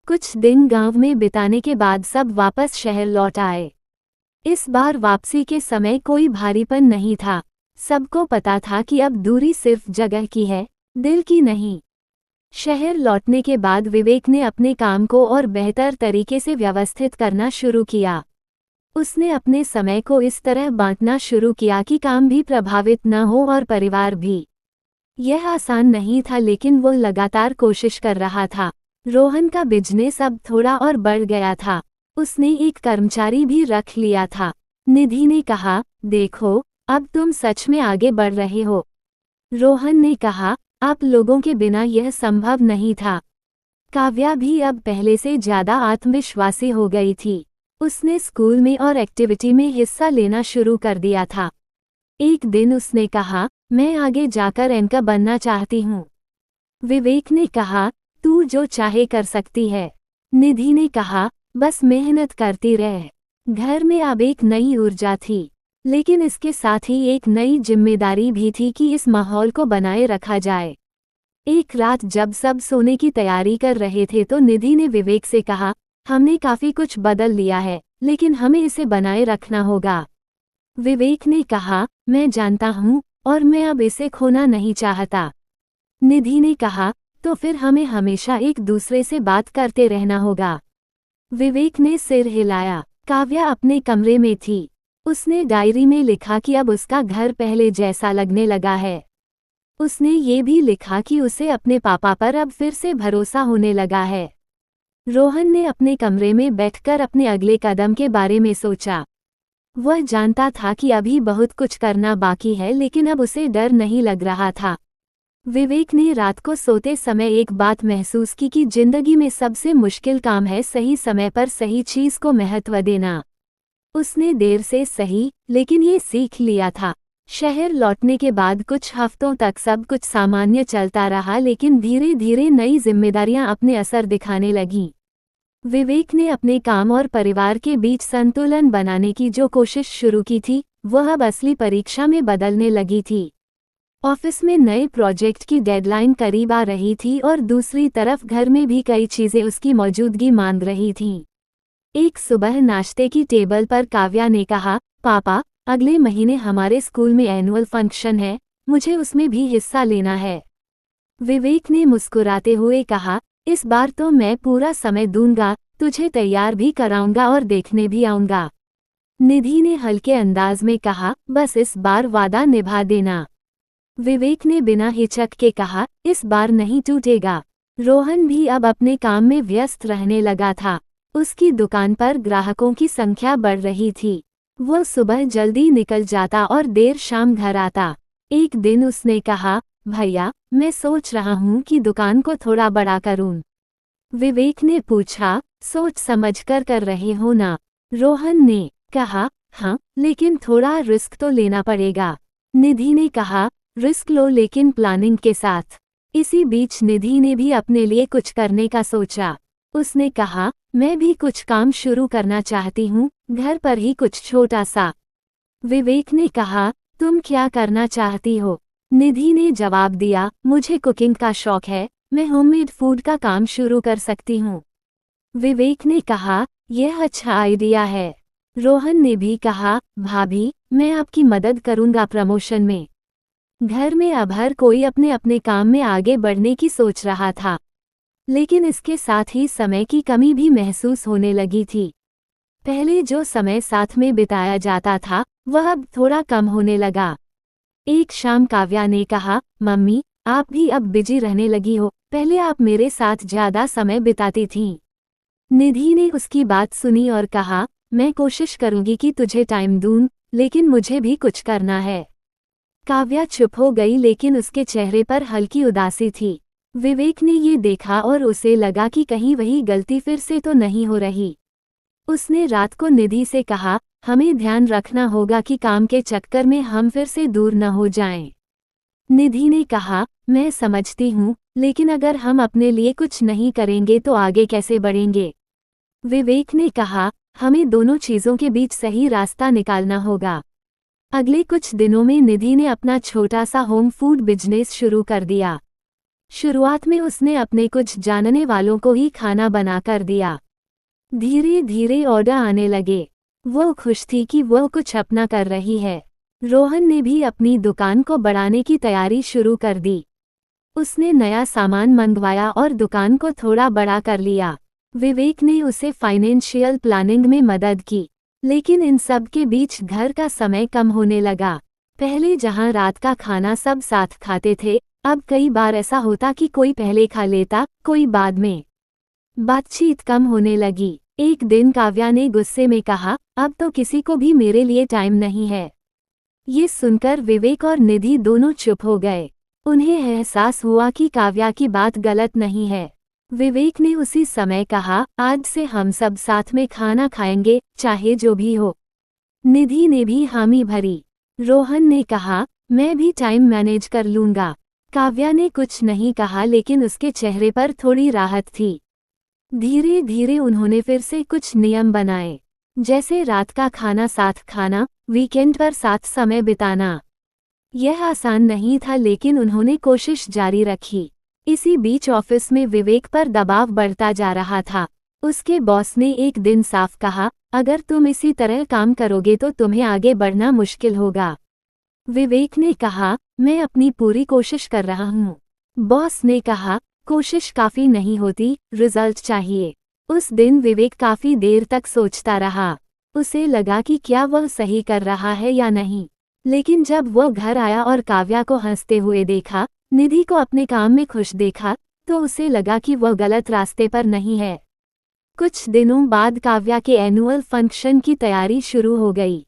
कुछ दिन गांव में बिताने के बाद सब वापस शहर लौट आए। इस बार वापसी के समय कोई भारीपन नहीं था। सबको पता था कि अब दूरी सिर्फ जगह की है, दिल की नहीं। शहर लौटने के बाद विवेक ने अपने काम को और बेहतर तरीके से व्यवस्थित करना शुरू किया। उसने अपने समय को इस तरह बांटना शुरू किया कि काम भी प्रभावित न हो और परिवार भी। यह आसान नहीं था, लेकिन वो लगातार कोशिश कर रहा था। रोहन का बिजनेस अब थोड़ा और बढ़ गया था। उसने एक कर्मचारी भी रख लिया था। निधि ने कहा, देखो, अब तुम सच में आगे बढ़ रहे हो। रोहन ने कहा, आप लोगों के बिना यह संभव नहीं था। काव्या भी अब पहले से ज्यादा आत्मविश्वासी हो गई थी। उसने स्कूल में और एक्टिविटी में हिस्सा लेना शुरू कर दिया था। एक दिन उसने कहा, मैं आगे जाकर एंकर बनना चाहती हूँ। विवेक ने कहा, तू जो चाहे कर सकती है। निधि ने कहा, बस मेहनत करती रह। घर में अब एक नई ऊर्जा थी, लेकिन इसके साथ ही एक नई जिम्मेदारी भी थी कि इस माहौल को बनाए रखा जाए। एक रात जब सब सोने की तैयारी कर रहे थे तो निधि ने विवेक से कहा, हमने काफी कुछ बदल लिया है, लेकिन हमें इसे बनाए रखना होगा। विवेक ने कहा, मैं जानता हूँ, और मैं अब इसे खोना नहीं चाहता। निधि ने कहा, तो फिर हमें हमेशा एक दूसरे से बात करते रहना होगा। विवेक ने सिर हिलाया। काव्या अपने कमरे में थी। उसने डायरी में लिखा कि अब उसका घर पहले जैसा लगने लगा है। उसने ये भी लिखा कि उसे अपने पापा पर अब फिर से भरोसा होने लगा है। रोहन ने अपने कमरे में बैठकर अपने अगले कदम के बारे में सोचा। वह जानता था कि अभी बहुत कुछ करना बाकी है, लेकिन अब उसे डर नहीं लग रहा था। विवेक ने रात को सोते समय एक बात महसूस की कि जिंदगी में सबसे मुश्किल काम है सही समय पर सही चीज को महत्व देना। उसने देर से सही, लेकिन ये सीख लिया था। शहर लौटने के बाद कुछ हफ्तों तक सब कुछ सामान्य चलता रहा, लेकिन धीरे धीरे नई जिम्मेदारियां अपने असर दिखाने लगीं। विवेक ने अपने काम और परिवार के बीच संतुलन बनाने की जो कोशिश शुरू की थी, वह अब असली परीक्षा में बदलने लगी थी। ऑफिस में नए प्रोजेक्ट की डेडलाइन करीब आ रही थी और दूसरी तरफ घर में भी कई चीजें उसकी मौजूदगी मांग रही थीं। एक सुबह नाश्ते की टेबल पर काव्या ने कहा, पापा, अगले महीने हमारे स्कूल में एनुअल फंक्शन है, मुझे उसमें भी हिस्सा लेना है। विवेक ने मुस्कुराते हुए कहा, इस बार तो मैं पूरा समय दूंगा, तुझे तैयार भी कराऊंगा और देखने भी आऊंगा। निधि ने हल्के अंदाज में कहा, बस इस बार वादा निभा देना। विवेक ने बिना हिचक के कहा, इस बार नहीं टूटेगा। रोहन भी अब अपने काम में व्यस्त रहने लगा था। उसकी दुकान पर ग्राहकों की संख्या बढ़ रही थी। वह सुबह जल्दी निकल जाता और देर शाम घर आता। एक दिन उसने कहा, भैया, मैं सोच रहा हूँ कि दुकान को थोड़ा बड़ा करूँ। विवेक ने पूछा, सोच समझकर कर रहे हो ना? रोहन ने कहा, हाँ, लेकिन थोड़ा रिस्क तो लेना पड़ेगा। निधि ने कहा, रिस्क लो लेकिन प्लानिंग के साथ। इसी बीच निधि ने भी अपने लिए कुछ करने का सोचा। उसने कहा, मैं भी कुछ काम शुरू करना चाहती हूँ, घर पर ही कुछ छोटा सा। विवेक ने कहा, तुम क्या करना चाहती हो? निधि ने जवाब दिया, मुझे कुकिंग का शौक है, मैं होममेड फूड का काम शुरू कर सकती हूँ। विवेक ने कहा, यह अच्छा आइडिया है। रोहन ने भी कहा, भाभी, मैं आपकी मदद करूँगा प्रमोशन में। घर में अब हर कोई अपने अपने काम में आगे बढ़ने की सोच रहा था, लेकिन इसके साथ ही समय की कमी भी महसूस होने लगी थी। पहले जो समय साथ में बिताया जाता था, वह अब थोड़ा कम होने लगा। एक शाम काव्या ने कहा, मम्मी, आप भी अब बिजी रहने लगी हो, पहले आप मेरे साथ ज्यादा समय बिताती थीं। निधि ने उसकी बात सुनी और कहा, मैं कोशिश करूंगी कि तुझे टाइम दूं, लेकिन मुझे भी कुछ करना है। काव्या चुप हो गई, लेकिन उसके चेहरे पर हल्की उदासी थी। विवेक ने ये देखा और उसे लगा कि कहीं वही गलती फिर से तो नहीं हो रही। उसने रात को निधि से कहा, हमें ध्यान रखना होगा कि काम के चक्कर में हम फिर से दूर न हो जाएं। निधि ने कहा, मैं समझती हूँ, लेकिन अगर हम अपने लिए कुछ नहीं करेंगे तो आगे कैसे बढ़ेंगे? विवेक ने कहा, हमें दोनों चीज़ों के बीच सही रास्ता निकालना होगा। अगले कुछ दिनों में निधि ने अपना छोटा सा होम फूड बिजनेस शुरू कर दिया। शुरुआत में उसने अपने कुछ जानने वालों को ही खाना बना कर दिया। धीरे धीरे ऑर्डर आने लगे। वो खुश थी कि वो कुछ अपना कर रही है। रोहन ने भी अपनी दुकान को बढ़ाने की तैयारी शुरू कर दी। उसने नया सामान मंगवाया और दुकान को थोड़ा बड़ा कर लिया। विवेक ने उसे फाइनेंशियल प्लानिंग में मदद की, लेकिन इन सब के बीच घर का समय कम होने लगा। पहले जहां रात का खाना सब साथ खाते थे, अब कई बार ऐसा होता कि कोई पहले खा लेता, कोई बाद में। बातचीत कम होने लगी। एक दिन काव्या ने गुस्से में कहा, अब तो किसी को भी मेरे लिए टाइम नहीं है। ये सुनकर विवेक और निधि दोनों चुप हो गए। उन्हें एहसास हुआ कि काव्या की बात गलत नहीं है। विवेक ने उसी समय कहा, आज से हम सब साथ में खाना खाएंगे, चाहे जो भी हो। निधि ने भी हामी भरी। रोहन ने कहा, मैं भी टाइम मैनेज कर लूंगा। काव्या ने कुछ नहीं कहा, लेकिन उसके चेहरे पर थोड़ी राहत थी। धीरे धीरे उन्होंने फिर से कुछ नियम बनाए, जैसे रात का खाना साथ खाना, वीकेंड पर साथ समय बिताना। यह आसान नहीं था, लेकिन उन्होंने कोशिश जारी रखी। इसी बीच ऑफिस में विवेक पर दबाव बढ़ता जा रहा था। उसके बॉस ने एक दिन साफ कहा, अगर तुम इसी तरह काम करोगे तो तुम्हें आगे बढ़ना मुश्किल होगा। विवेक ने कहा, मैं अपनी पूरी कोशिश कर रहा हूँ। बॉस ने कहा, कोशिश काफी नहीं होती, रिजल्ट चाहिए। उस दिन विवेक काफी देर तक सोचता रहा। उसे लगा कि क्या वह सही कर रहा है या नहीं। लेकिन जब वह घर आया और काव्या को हंसते हुए देखा, निधि को अपने काम में खुश देखा, तो उसे लगा कि वह गलत रास्ते पर नहीं है। कुछ दिनों बाद काव्या के एनुअल फंक्शन की तैयारी शुरू हो गई।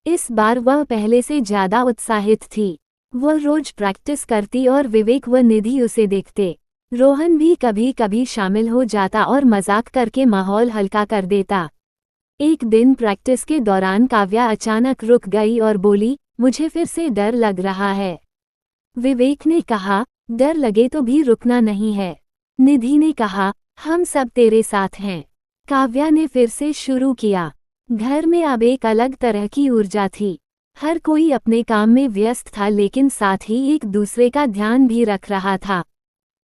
इस बार वह पहले से ज्यादा उत्साहित थी। वह रोज प्रैक्टिस करती और विवेक व निधि उसे देखते। रोहन भी कभी कभी शामिल हो जाता और मजाक करके माहौल हल्का कर देता। एक दिन प्रैक्टिस के दौरान काव्या अचानक रुक गई और बोली, मुझे फिर से डर लग रहा है। विवेक ने कहा, डर लगे तो भी रुकना नहीं है। निधि ने कहा, हम सब तेरे साथ हैं। काव्या ने फिर से शुरू किया। घर में अब एक अलग तरह की ऊर्जा थी। हर कोई अपने काम में व्यस्त था लेकिन साथ ही एक दूसरे का ध्यान भी रख रहा था।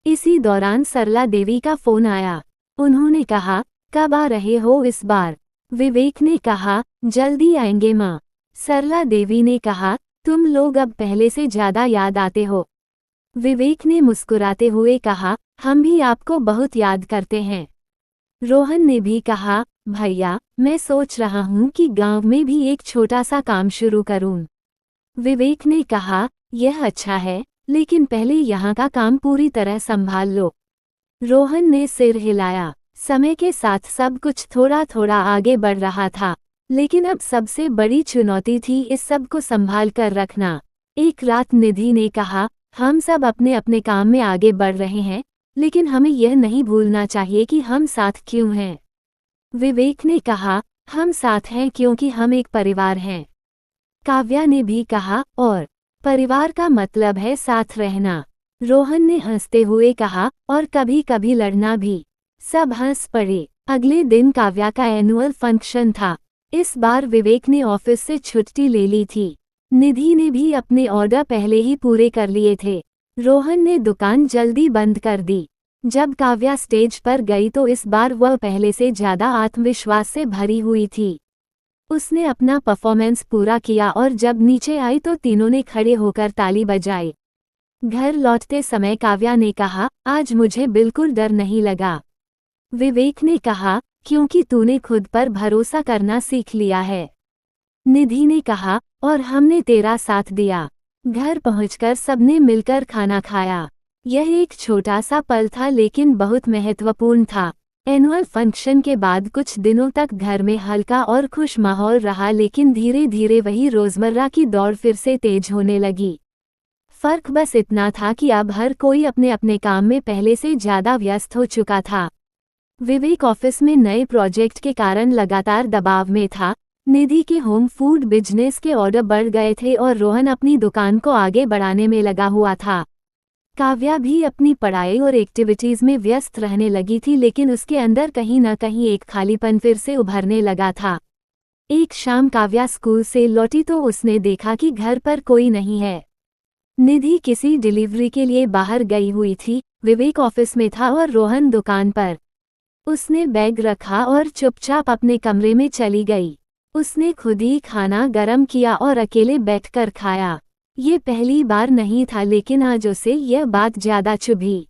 इसी दौरान सरला देवी का फोन आया। उन्होंने कहा, कब आ रहे हो इस बार? विवेक ने कहा, जल्दी आएंगे माँ। सरला देवी ने कहा, तुम लोग अब पहले से ज्यादा याद आते हो। विवेक ने मुस्कुराते हुए कहा, हम भी आपको बहुत याद करते हैं। रोहन ने भी कहा, भैया मैं सोच रहा हूँ कि गांव में भी एक छोटा सा काम शुरू करूँ। विवेक ने कहा, यह अच्छा है, लेकिन पहले यहाँ का काम पूरी तरह संभाल लो। रोहन ने सिर हिलाया। समय के साथ सब कुछ थोड़ा थोड़ा आगे बढ़ रहा था, लेकिन अब सबसे बड़ी चुनौती थी इस सब को संभाल कर रखना। एक रात निधि ने कहा, हम सब अपने अपने काम में आगे बढ़ रहे हैं, लेकिन हमें यह नहीं भूलना चाहिए कि हम साथ क्यों हैं। विवेक ने कहा, हम साथ हैं क्योंकि हम एक परिवार हैं। काव्या ने भी कहा, और परिवार का मतलब है साथ रहना। रोहन ने हंसते हुए कहा, और कभी कभी लड़ना भी। सब हंस पड़े। अगले दिन काव्या का एनुअल फंक्शन था। इस बार विवेक ने ऑफिस से छुट्टी ले ली थी। निधि ने भी अपने ऑर्डर पहले ही पूरे कर लिए थे। रोहन ने दुकान जल्दी बंद कर दी। जब काव्या स्टेज पर गई तो इस बार वह पहले से ज्यादा आत्मविश्वास से भरी हुई थी। उसने अपना परफॉर्मेंस पूरा किया और जब नीचे आई तो तीनों ने खड़े होकर ताली बजाई। घर लौटते समय काव्या ने कहा, आज मुझे बिल्कुल डर नहीं लगा। विवेक ने कहा, क्योंकि तूने खुद पर भरोसा करना सीख लिया है। निधि ने कहा, और हमने तेरा साथ दिया। घर पहुंचकर सबने मिलकर खाना खाया। यह एक छोटा सा पल था लेकिन बहुत महत्वपूर्ण था। एनुअल फंक्शन के बाद कुछ दिनों तक घर में हल्का और खुश माहौल रहा, लेकिन धीरे धीरे वही रोजमर्रा की दौड़ फिर से तेज होने लगी। फर्क बस इतना था कि अब हर कोई अपने अपने काम में पहले से ज्यादा व्यस्त हो चुका था। विवेक ऑफिस में नए प्रोजेक्ट के कारण लगातार दबाव में था। निधि के होम फूड बिजनेस के ऑर्डर बढ़ गए थे और रोहन अपनी दुकान को आगे बढ़ाने में लगा हुआ था। काव्या भी अपनी पढ़ाई और एक्टिविटीज में व्यस्त रहने लगी थी, लेकिन उसके अंदर कहीं न कहीं एक खालीपन फिर से उभरने लगा था। एक शाम काव्या स्कूल से लौटी तो उसने देखा कि घर पर कोई नहीं है। निधि किसी डिलीवरी के लिए बाहर गई हुई थी। विवेक ऑफिस में था और रोहन दुकान पर। उसने बैग रखा और चुपचाप अपने कमरे में चली गई। उसने खुद ही खाना गरम किया और अकेले बैठकर खाया। ये पहली बार नहीं था, लेकिन आज उसे यह बात ज्यादा चुभी।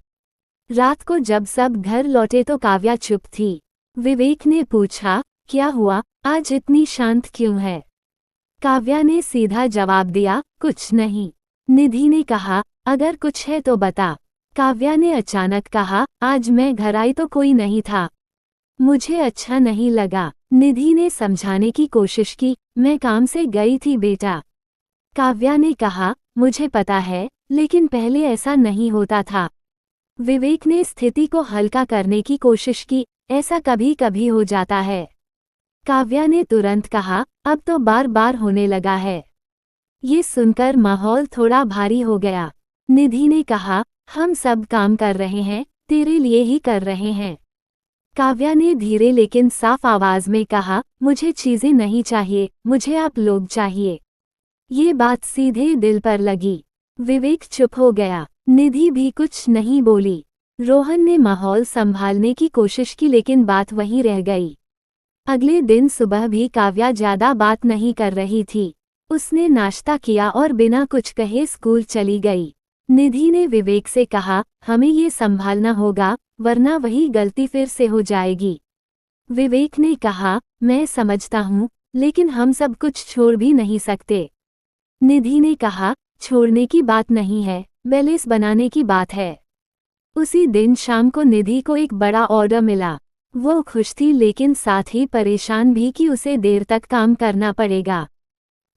रात को जब सब घर लौटे तो काव्या चुप थी। विवेक ने पूछा, क्या हुआ, आज इतनी शांत क्यों है? काव्या ने सीधा जवाब दिया, कुछ नहीं। निधि ने कहा, अगर कुछ है तो बता। काव्या ने अचानक कहा, आज मैं घर आई तो कोई नहीं था। मुझे अच्छा नहीं लगा। निधि ने समझाने की कोशिश की, मैं काम से गई थी बेटा। काव्या ने कहा, मुझे पता है, लेकिन पहले ऐसा नहीं होता था। विवेक ने स्थिति को हल्का करने की कोशिश की, ऐसा कभी कभी हो जाता है। काव्या ने तुरंत कहा, अब तो बार बार होने लगा है। ये सुनकर माहौल थोड़ा भारी हो गया। निधि ने कहा, हम सब काम कर रहे हैं, तेरे लिए ही कर रहे हैं। काव्या ने धीरे लेकिन साफ आवाज में कहा, मुझे चीजें नहीं चाहिए, मुझे आप लोग चाहिए। ये बात सीधे दिल पर लगी। विवेक चुप हो गया। निधि भी कुछ नहीं बोली। रोहन ने माहौल संभालने की कोशिश की, लेकिन बात वहीं रह गई। अगले दिन सुबह भी काव्या ज्यादा बात नहीं कर रही थी। उसने नाश्ता किया और बिना कुछ कहे स्कूल चली गई। निधि ने विवेक से कहा, हमें ये संभालना होगा, वरना वही गलती फिर से हो जाएगी। विवेक ने कहा, मैं समझता हूँ, लेकिन हम सब कुछ छोड़ भी नहीं सकते। निधि ने कहा, छोड़ने की बात नहीं है, बैलेंस बनाने की बात है। उसी दिन शाम को निधि को एक बड़ा ऑर्डर मिला। वो खुश थी लेकिन साथ ही परेशान भी कि उसे देर तक काम करना पड़ेगा।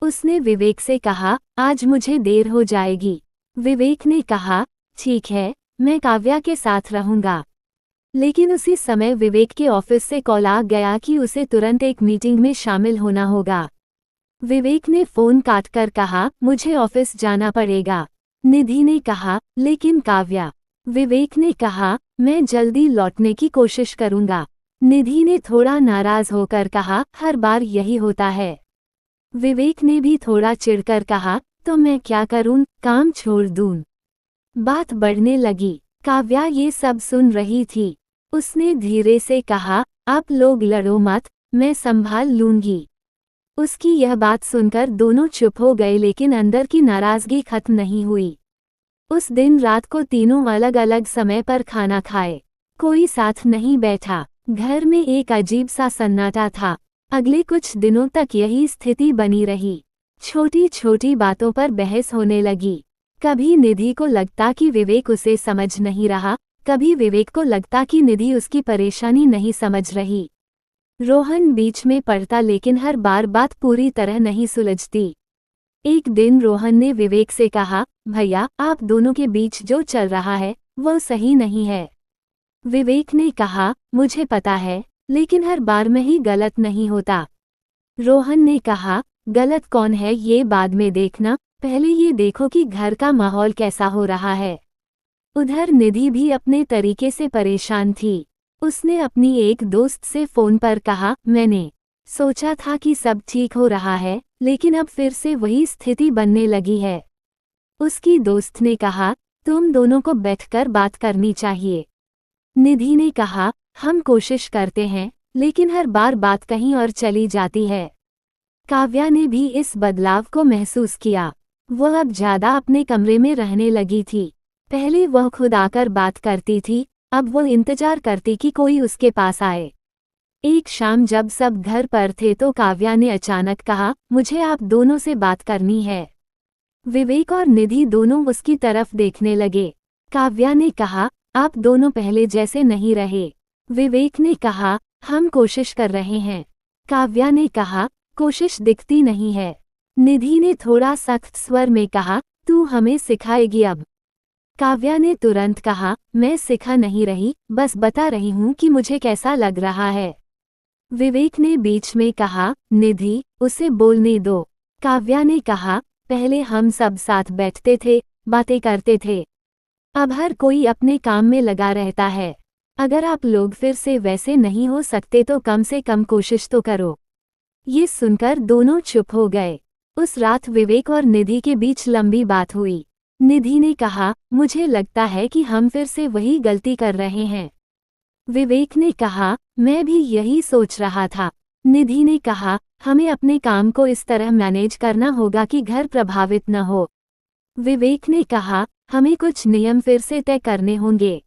उसने विवेक से कहा, आज मुझे देर हो जाएगी। विवेक ने कहा, ठीक है, मैं काव्या के साथ रहूंगा। लेकिन उसी समय विवेक के ऑफिस से कॉल आ गया कि उसे तुरंत एक मीटिंग में शामिल होना होगा। विवेक ने फोन काटकर कहा, मुझे ऑफिस जाना पड़ेगा। निधि ने कहा, लेकिन काव्या। विवेक ने कहा, मैं जल्दी लौटने की कोशिश करूंगा। निधि ने थोड़ा नाराज होकर कहा, हर बार यही होता है। विवेक ने भी थोड़ा चिढ़कर कहा, तो मैं क्या करूं, काम छोड़ दूं? बात बढ़ने लगी। काव्या ये सब सुन रही थी। उसने धीरे से कहा, आप लोग लड़ो मत, मैं संभाल लूंगी। उसकी यह बात सुनकर दोनों चुप हो गए, लेकिन अंदर की नाराजगी खत्म नहीं हुई। उस दिन रात को तीनों अलग अलग समय पर खाना खाए। कोई साथ नहीं बैठा। घर में एक अजीब सा सन्नाटा था। अगले कुछ दिनों तक यही स्थिति बनी रही। छोटी छोटी बातों पर बहस होने लगी। कभी निधि को लगता कि विवेक उसे समझ नहीं रहा, कभी विवेक को लगता कि निधि उसकी परेशानी नहीं समझ रही। रोहन बीच में पड़ता, लेकिन हर बार बात पूरी तरह नहीं सुलझती। एक दिन रोहन ने विवेक से कहा, भैया, आप दोनों के बीच जो चल रहा है वो सही नहीं है। विवेक ने कहा, मुझे पता है, लेकिन हर बार में ही गलत नहीं होता। रोहन ने कहा, गलत कौन है ये बाद में देखना, पहले ये देखो कि घर का माहौल कैसा हो रहा है। उधर निधि भी अपने तरीके से परेशान थी। उसने अपनी एक दोस्त से फोन पर कहा, मैंने सोचा था कि सब ठीक हो रहा है, लेकिन अब फिर से वही स्थिति बनने लगी है। उसकी दोस्त ने कहा, तुम दोनों को बैठकर बात करनी चाहिए। निधि ने कहा, हम कोशिश करते हैं, लेकिन हर बार बात कहीं और चली जाती है। काव्या ने भी इस बदलाव को महसूस किया। वह अब ज्यादा अपने कमरे में रहने लगी थी। पहले वह खुद आकर बात करती थी, अब वह इंतजार करती कि कोई उसके पास आए। एक शाम जब सब घर पर थे तो काव्या ने अचानक कहा, मुझे आप दोनों से बात करनी है। विवेक और निधि दोनों उसकी तरफ देखने लगे। काव्या ने कहा, आप दोनों पहले जैसे नहीं रहे। विवेक ने कहा, हम कोशिश कर रहे हैं। काव्या ने कहा, कोशिश दिखती नहीं है। निधि ने थोड़ा सख्त स्वर में कहा, तू हमें सिखाएगी अब। काव्या ने तुरंत कहा, मैं सिखा नहीं रही, बस बता रही हूँ कि मुझे कैसा लग रहा है। विवेक ने बीच में कहा, निधि, उसे बोलने दो। काव्या ने कहा, पहले हम सब साथ बैठते थे, बातें करते थे। अब हर कोई अपने काम में लगा रहता है। अगर आप लोग फिर से वैसे नहीं हो सकते तो कम से कम कोशिश तो करो। ये सुनकर दोनों चुप हो गए। उस रात विवेक और निधि के बीच लंबी बात हुई। निधि ने कहा, मुझे लगता है कि हम फिर से वही गलती कर रहे हैं। विवेक ने कहा, मैं भी यही सोच रहा था। निधि ने कहा, हमें अपने काम को इस तरह मैनेज करना होगा कि घर प्रभावित न हो। विवेक ने कहा, हमें कुछ नियम फिर से तय करने होंगे।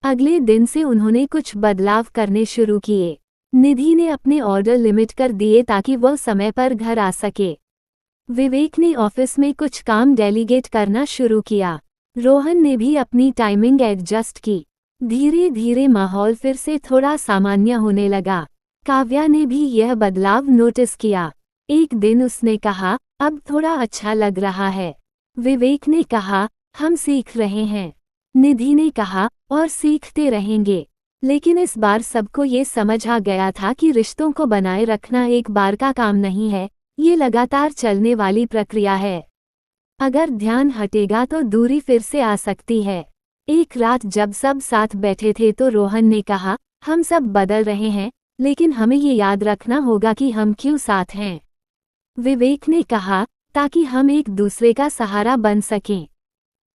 अगले दिन से उन्होंने कुछ बदलाव करने शुरू किए। निधि ने अपने ऑर्डर लिमिट कर दिए ताकि वह समय पर घर आ सके। विवेक ने ऑफिस में कुछ काम डेलीगेट करना शुरू किया। रोहन ने भी अपनी टाइमिंग एडजस्ट की। धीरे धीरे माहौल फिर से थोड़ा सामान्य होने लगा। काव्या ने भी यह बदलाव नोटिस किया। एक दिन उसने कहा, अब थोड़ा अच्छा लग रहा है। विवेक ने कहा, हम सीख रहे हैं। निधि ने कहा, और सीखते रहेंगे। लेकिन इस बार सबको ये समझ आ गया था कि रिश्तों को बनाए रखना एक बार का काम नहीं है, ये लगातार चलने वाली प्रक्रिया है। अगर ध्यान हटेगा तो दूरी फिर से आ सकती है। एक रात जब सब साथ बैठे थे तो रोहन ने कहा, हम सब बदल रहे हैं, लेकिन हमें ये याद रखना होगा कि हम क्यों साथ हैं। विवेक ने कहा, ताकि हम एक दूसरे का सहारा बन सकें।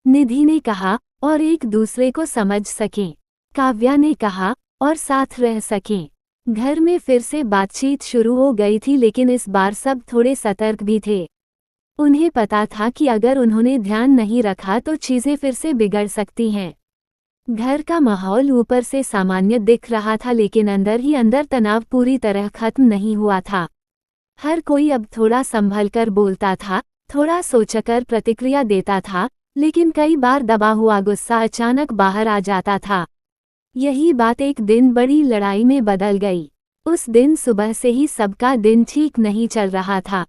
निधि ने कहा, और एक दूसरे को समझ सकें। काव्या ने कहा, और साथ रह सकें। घर में फिर से बातचीत शुरू हो गई थी, लेकिन इस बार सब थोड़े सतर्क भी थे। उन्हें पता था कि अगर उन्होंने ध्यान नहीं रखा तो चीजें फिर से बिगड़ सकती हैं। घर का माहौल ऊपर से सामान्य दिख रहा था, लेकिन अंदर ही अंदर तनाव पूरी तरह खत्म नहीं हुआ था। हर कोई अब थोड़ा संभल कर बोलता था, थोड़ा सोचकर प्रतिक्रिया देता था, लेकिन कई बार दबा हुआ गुस्सा अचानक बाहर आ जाता था। यही बात एक दिन बड़ी लड़ाई में बदल गई। उस दिन सुबह से ही सबका दिन ठीक नहीं चल रहा था।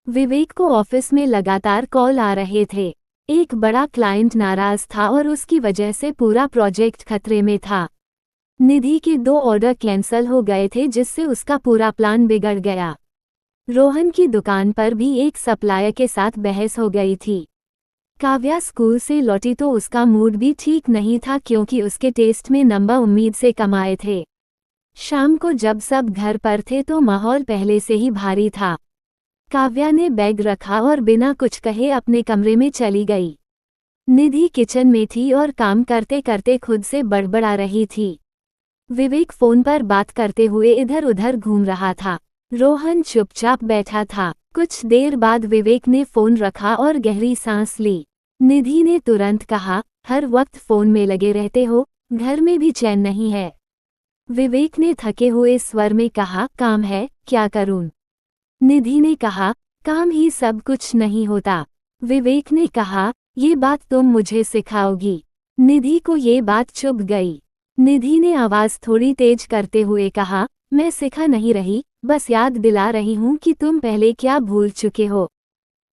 विवेक को ऑफिस में लगातार कॉल आ रहे थे। एक बड़ा क्लाइंट नाराज था और उसकी वजह से पूरा प्रोजेक्ट खतरे में था। निधि के 2 ऑर्डर कैंसिल हो गए थे, जिससे उसका पूरा प्लान बिगड़ गया। रोहन की दुकान पर भी एक सप्लायर के साथ बहस हो गई थी। काव्या स्कूल से लौटी तो उसका मूड भी ठीक नहीं था, क्योंकि उसके टेस्ट में नंबर उम्मीद से कम आए थे। शाम को जब सब घर पर थे तो माहौल पहले से ही भारी था। काव्या ने बैग रखा और बिना कुछ कहे अपने कमरे में चली गई। निधि किचन में थी और काम करते करते खुद से बड़बड़ा रही थी। विवेक फोन पर बात करते हुए इधर उधर घूम रहा था। रोहन चुपचाप बैठा था। कुछ देर बाद विवेक ने फोन रखा और गहरी सांस ली। निधि ने तुरंत कहा, हर वक्त फोन में लगे रहते हो, घर में भी चैन नहीं है। विवेक ने थके हुए स्वर में कहा, काम है, क्या करूं? निधि ने कहा, काम ही सब कुछ नहीं होता। विवेक ने कहा, ये बात तुम मुझे सिखाओगी? निधि को ये बात चुभ गई। निधि ने आवाज थोड़ी तेज करते हुए कहा, मैं सिखा नहीं रही, बस याद दिला रही हूँ कि तुम पहले क्या भूल चुके हो।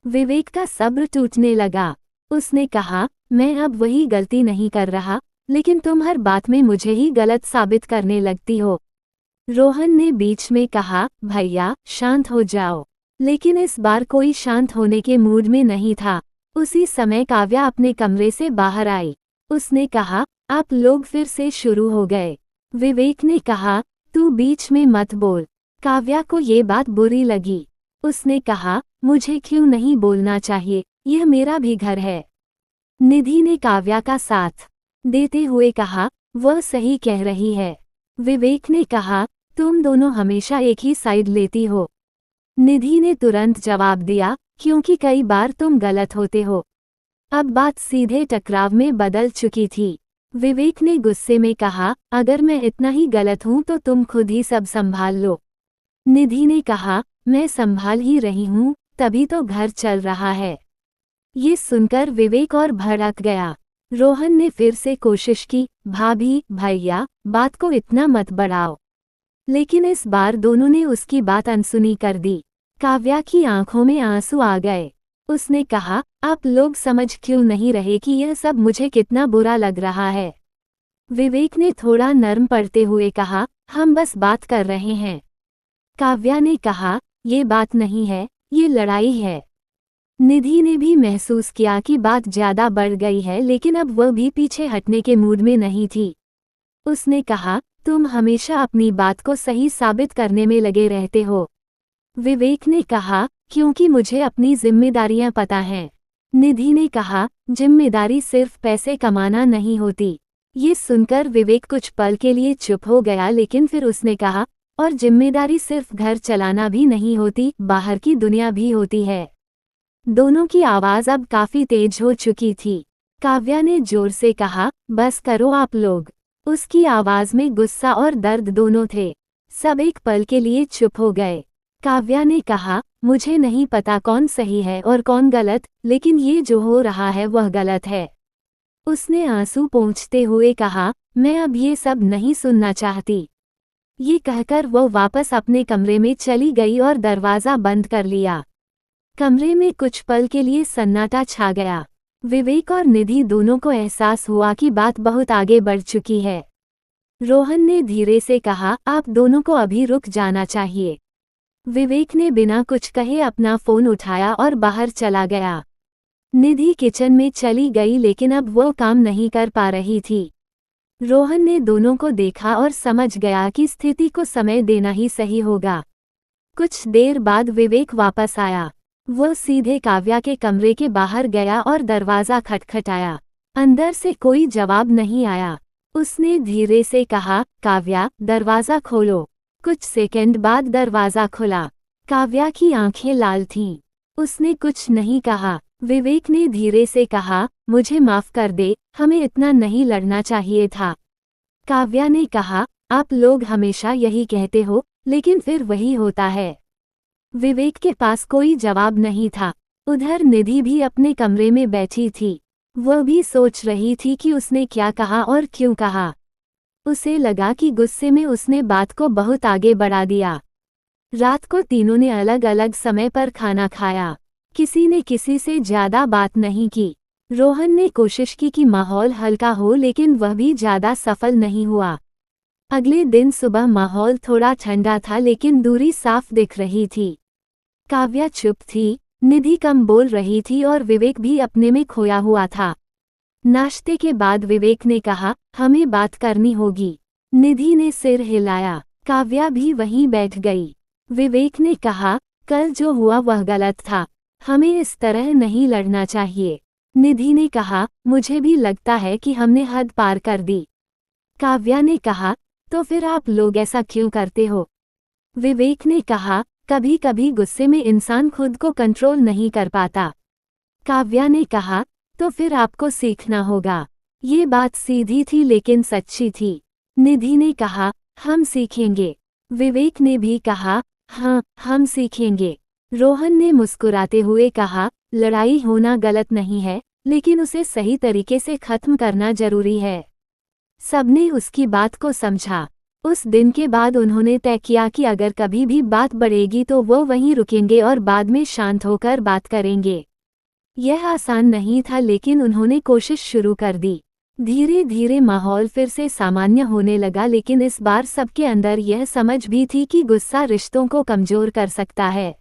विवेक का सब्र टूटने लगा। उसने कहा, मैं अब वही गलती नहीं कर रहा, लेकिन तुम हर बात में मुझे ही गलत साबित करने लगती हो। रोहन ने बीच में कहा, भैया शांत हो जाओ। लेकिन इस बार कोई शांत होने के मूड में नहीं था। उसी समय काव्या अपने कमरे से बाहर आई। उसने कहा, आप लोग फिर से शुरू हो गए। विवेक ने कहा, तू बीच में मत बोल। काव्या को ये बात बुरी लगी। उसने कहा, मुझे क्यों नहीं बोलना चाहिए, यह मेरा भी घर है। निधि ने काव्या का साथ देते हुए कहा, वह सही कह रही है। विवेक ने कहा, तुम दोनों हमेशा एक ही साइड लेती हो। निधि ने तुरंत जवाब दिया, क्योंकि कई बार तुम गलत होते हो। अब बात सीधे टकराव में बदल चुकी थी। विवेक ने गुस्से में कहा, अगर मैं इतना ही गलत हूं तो तुम खुद ही सब संभाल लो। निधि ने कहा, मैं संभाल ही रही हूं, तभी तो घर चल रहा है। ये सुनकर विवेक और भड़क गया। रोहन ने फिर से कोशिश की, भाभी, भैया, बात को इतना मत बढ़ाओ। लेकिन इस बार दोनों ने उसकी बात अनसुनी कर दी। काव्या की आंखों में आंसू आ गए। उसने कहा, आप लोग समझ क्यों नहीं रहे कि यह सब मुझे कितना बुरा लग रहा है? विवेक ने थोड़ा नर्म पड़ते हुए कहा, हम बस बात कर रहे हैं। काव्या ने कहा, ये बात नहीं है, ये लड़ाई है। निधि ने भी महसूस किया कि बात ज्यादा बढ़ गई है, लेकिन अब वह भी पीछे हटने के मूड में नहीं थी। उसने कहा, तुम हमेशा अपनी बात को सही साबित करने में लगे रहते हो। विवेक ने कहा, क्योंकि मुझे अपनी जिम्मेदारियां पता हैं। निधि ने कहा, जिम्मेदारी सिर्फ पैसे कमाना नहीं होती। ये सुनकर विवेक कुछ पल के लिए चुप हो गया, लेकिन फिर उसने कहा, और जिम्मेदारी सिर्फ घर चलाना भी नहीं होती, बाहर की दुनिया भी होती है। दोनों की आवाज अब काफी तेज हो चुकी थी। काव्या ने जोर से कहा, बस करो आप लोग। उसकी आवाज में गुस्सा और दर्द दोनों थे। सब एक पल के लिए चुप हो गए। काव्या ने कहा, मुझे नहीं पता कौन सही है और कौन गलत, लेकिन ये जो हो रहा है वह गलत है। उसने आंसू पोंछते हुए कहा, मैं अब ये सब नहीं सुनना चाहती। ये कहकर वो वापस अपने कमरे में चली गई और दरवाज़ा बंद कर लिया। कमरे में कुछ पल के लिए सन्नाटा छा गया। विवेक और निधि दोनों को एहसास हुआ कि बात बहुत आगे बढ़ चुकी है। रोहन ने धीरे से कहा, आप दोनों को अभी रुक जाना चाहिए। विवेक ने बिना कुछ कहे अपना फोन उठाया और बाहर चला गया। निधि किचन में चली गई, लेकिन अब वो काम नहीं कर पा रही थी। रोहन ने दोनों को देखा और समझ गया कि स्थिति को समय देना ही सही होगा। कुछ देर बाद विवेक वापस आया। वह सीधे काव्या के कमरे के बाहर गया और दरवाज़ा खटखटाया। अंदर से कोई जवाब नहीं आया। उसने धीरे से कहा, काव्या, दरवाज़ा खोलो। कुछ सेकंड बाद दरवाज़ा खुला। काव्या की आंखें लाल थीं। उसने कुछ नहीं कहा। विवेक ने धीरे से कहा, मुझे माफ कर दे, हमें इतना नहीं लड़ना चाहिए था। काव्या ने कहा, आप लोग हमेशा यही कहते हो, लेकिन फिर वही होता है। विवेक के पास कोई जवाब नहीं था। उधर निधि भी अपने कमरे में बैठी थी। वह भी सोच रही थी कि उसने क्या कहा और क्यों कहा। उसे लगा कि गुस्से में उसने बात को बहुत आगे बढ़ा दिया। रात को तीनों ने अलग अलग समय पर खाना खाया। किसी ने किसी से ज्यादा बात नहीं की। रोहन ने कोशिश की कि माहौल हल्का हो, लेकिन वह भी ज्यादा सफल नहीं हुआ। अगले दिन सुबह माहौल थोड़ा ठंडा था, लेकिन दूरी साफ दिख रही थी। काव्या चुप थी, निधि कम बोल रही थी और विवेक भी अपने में खोया हुआ था। नाश्ते के बाद विवेक ने कहा, हमें बात करनी होगी। निधि ने सिर हिलाया। काव्या भी वहीं बैठ गई। विवेक ने कहा, कल जो हुआ वह गलत था, हमें इस तरह नहीं लड़ना चाहिए। निधि ने कहा, मुझे भी लगता है कि हमने हद पार कर दी। काव्या ने कहा, तो फिर आप लोग ऐसा क्यों करते हो? विवेक ने कहा, कभी कभी गुस्से में इंसान खुद को कंट्रोल नहीं कर पाता। काव्या ने कहा, तो फिर आपको सीखना होगा। ये बात सीधी थी लेकिन सच्ची थी। निधि ने कहा, हम सीखेंगे। विवेक ने भी कहा, हाँ, हम सीखेंगे। रोहन ने मुस्कुराते हुए कहा, लड़ाई होना गलत नहीं है, लेकिन उसे सही तरीके से खत्म करना जरूरी है। सबने उसकी बात को समझा। उस दिन के बाद उन्होंने तय किया कि अगर कभी भी बात बढ़ेगी तो वो वहीं रुकेंगे और बाद में शांत होकर बात करेंगे। यह आसान नहीं था लेकिन उन्होंने कोशिश शुरू कर दी। धीरे धीरे माहौल फिर से सामान्य होने लगा, लेकिन इस बार सबके अंदर यह समझ भी थी कि गुस्सा रिश्तों को कमजोर कर सकता है।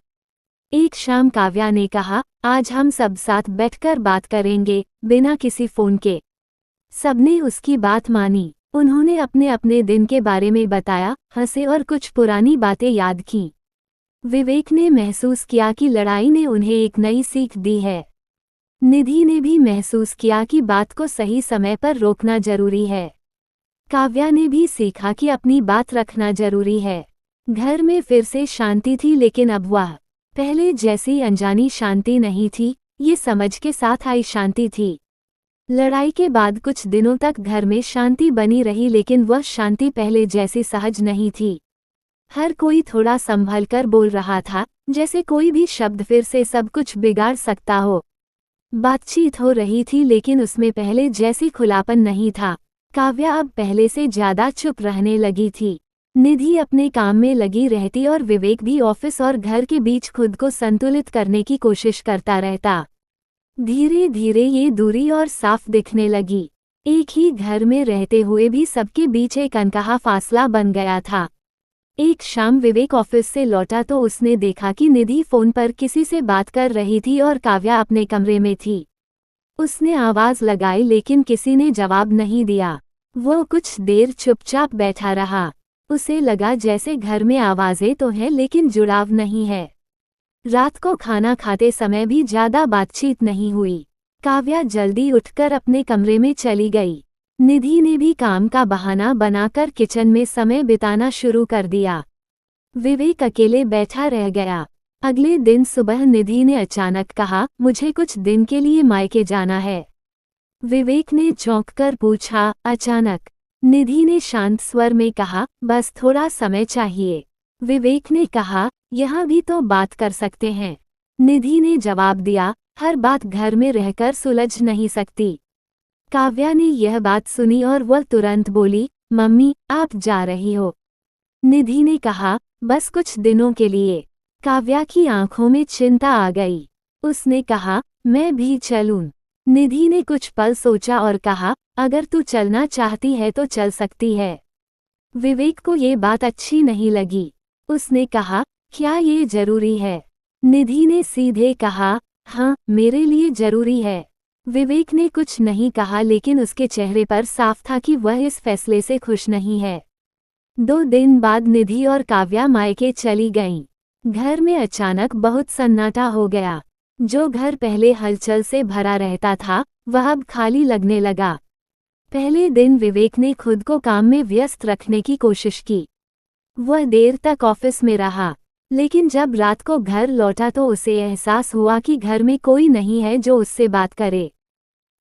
एक शाम काव्या ने कहा, आज हम सब साथ बैठकर बात करेंगे, बिना किसी फोन के। सबने उसकी बात मानी। उन्होंने अपने अपने दिन के बारे में बताया, हंसे और कुछ पुरानी बातें याद कीं। विवेक ने महसूस किया कि लड़ाई ने उन्हें एक नई सीख दी है। निधि ने भी महसूस किया कि बात को सही समय पर रोकना जरूरी है। काव्या ने भी सीखा कि अपनी बात रखना जरूरी है। घर में फिर से शांति थी, लेकिन अब वह पहले जैसी अनजानी शांति नहीं थी, ये समझ के साथ आई शांति थी। लड़ाई के बाद कुछ दिनों तक घर में शांति बनी रही, लेकिन वह शांति पहले जैसी सहज नहीं थी। हर कोई थोड़ा संभल कर बोल रहा था, जैसे कोई भी शब्द फिर से सब कुछ बिगाड़ सकता हो। बातचीत हो रही थी लेकिन उसमें पहले जैसी खुलापन नहीं था। काव्या अब पहले से ज्यादा चुप रहने लगी थी। निधि अपने काम में लगी रहती और विवेक भी ऑफिस और घर के बीच खुद को संतुलित करने की कोशिश करता रहता। धीरे धीरे ये दूरी और साफ दिखने लगी। एक ही घर में रहते हुए भी सबके बीच एक अनकहा फासला बन गया था। एक शाम विवेक ऑफिस से लौटा तो उसने देखा कि निधि फोन पर किसी से बात कर रही थी और काव्या अपने कमरे में थी। उसने आवाज लगाई लेकिन किसी ने जवाब नहीं दिया। वो कुछ देर चुपचाप बैठा रहा। उसे लगा जैसे घर में आवाजें तो हैं लेकिन जुड़ाव नहीं है। रात को खाना खाते समय भी ज्यादा बातचीत नहीं हुई। काव्या जल्दी उठकर अपने कमरे में चली गई। निधि ने भी काम का बहाना बनाकर किचन में समय बिताना शुरू कर दिया। विवेक अकेले बैठा रह गया। अगले दिन सुबह निधि ने अचानक कहा, मुझे कुछ दिन के लिए मायके जाना है। विवेक ने चौंककर पूछा, अचानक? निधि ने शांत स्वर में कहा, बस थोड़ा समय चाहिए। विवेक ने कहा, यहाँ भी तो बात कर सकते हैं। निधि ने जवाब दिया, हर बात घर में रहकर सुलझ नहीं सकती। काव्या ने यह बात सुनी और वह तुरंत बोली, मम्मी, आप जा रही हो? निधि ने कहा, बस कुछ दिनों के लिए। काव्या की आंखों में चिंता आ गई। उसने कहा, मैं भी चलूं? निधि ने कुछ पल सोचा और कहा, अगर तू चलना चाहती है तो चल सकती है। विवेक को ये बात अच्छी नहीं लगी। उसने कहा, क्या ये जरूरी है? निधि ने सीधे कहा, हाँ, मेरे लिए जरूरी है। विवेक ने कुछ नहीं कहा लेकिन उसके चेहरे पर साफ था कि वह इस फैसले से खुश नहीं है। 2 दिन बाद निधि और काव्या मायके चली गईं। घर में अचानक बहुत सन्नाटा हो गया। जो घर पहले हलचल से भरा रहता था, वह अब खाली लगने लगा। पहले दिन विवेक ने खुद को काम में व्यस्त रखने की कोशिश की। वह देर तक ऑफिस में रहा, लेकिन जब रात को घर लौटा तो उसे एहसास हुआ कि घर में कोई नहीं है जो उससे बात करे।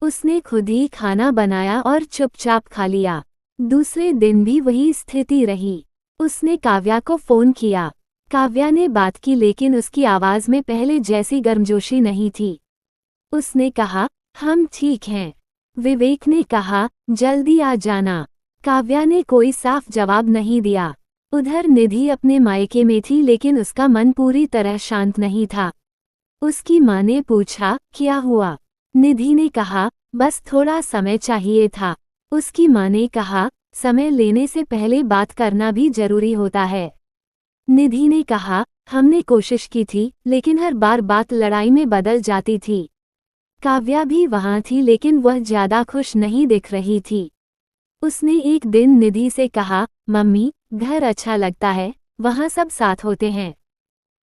उसने खुद ही खाना बनाया और चुपचाप खा लिया। दूसरे दिन भी वही स्थिति रही। उसने काव्या को फोन किया। काव्या ने बात की लेकिन उसकी आवाज में पहले जैसी गर्मजोशी नहीं थी। उसने कहा, हम ठीक हैं। विवेक ने कहा, जल्दी आ जाना। काव्या ने कोई साफ जवाब नहीं दिया। उधर निधि अपने मायके में थी लेकिन उसका मन पूरी तरह शांत नहीं था। उसकी माँ ने पूछा, क्या हुआ? निधि ने कहा, बस थोड़ा समय चाहिए था। उसकी माँ ने कहा, समय लेने से पहले बात करना भी जरूरी होता है। निधि ने कहा, हमने कोशिश की थी लेकिन हर बार बात लड़ाई में बदल जाती थी। काव्या भी वहाँ थी लेकिन वह ज्यादा खुश नहीं दिख रही थी। उसने एक दिन निधि से कहा, मम्मी, घर अच्छा लगता है, वहाँ सब साथ होते हैं।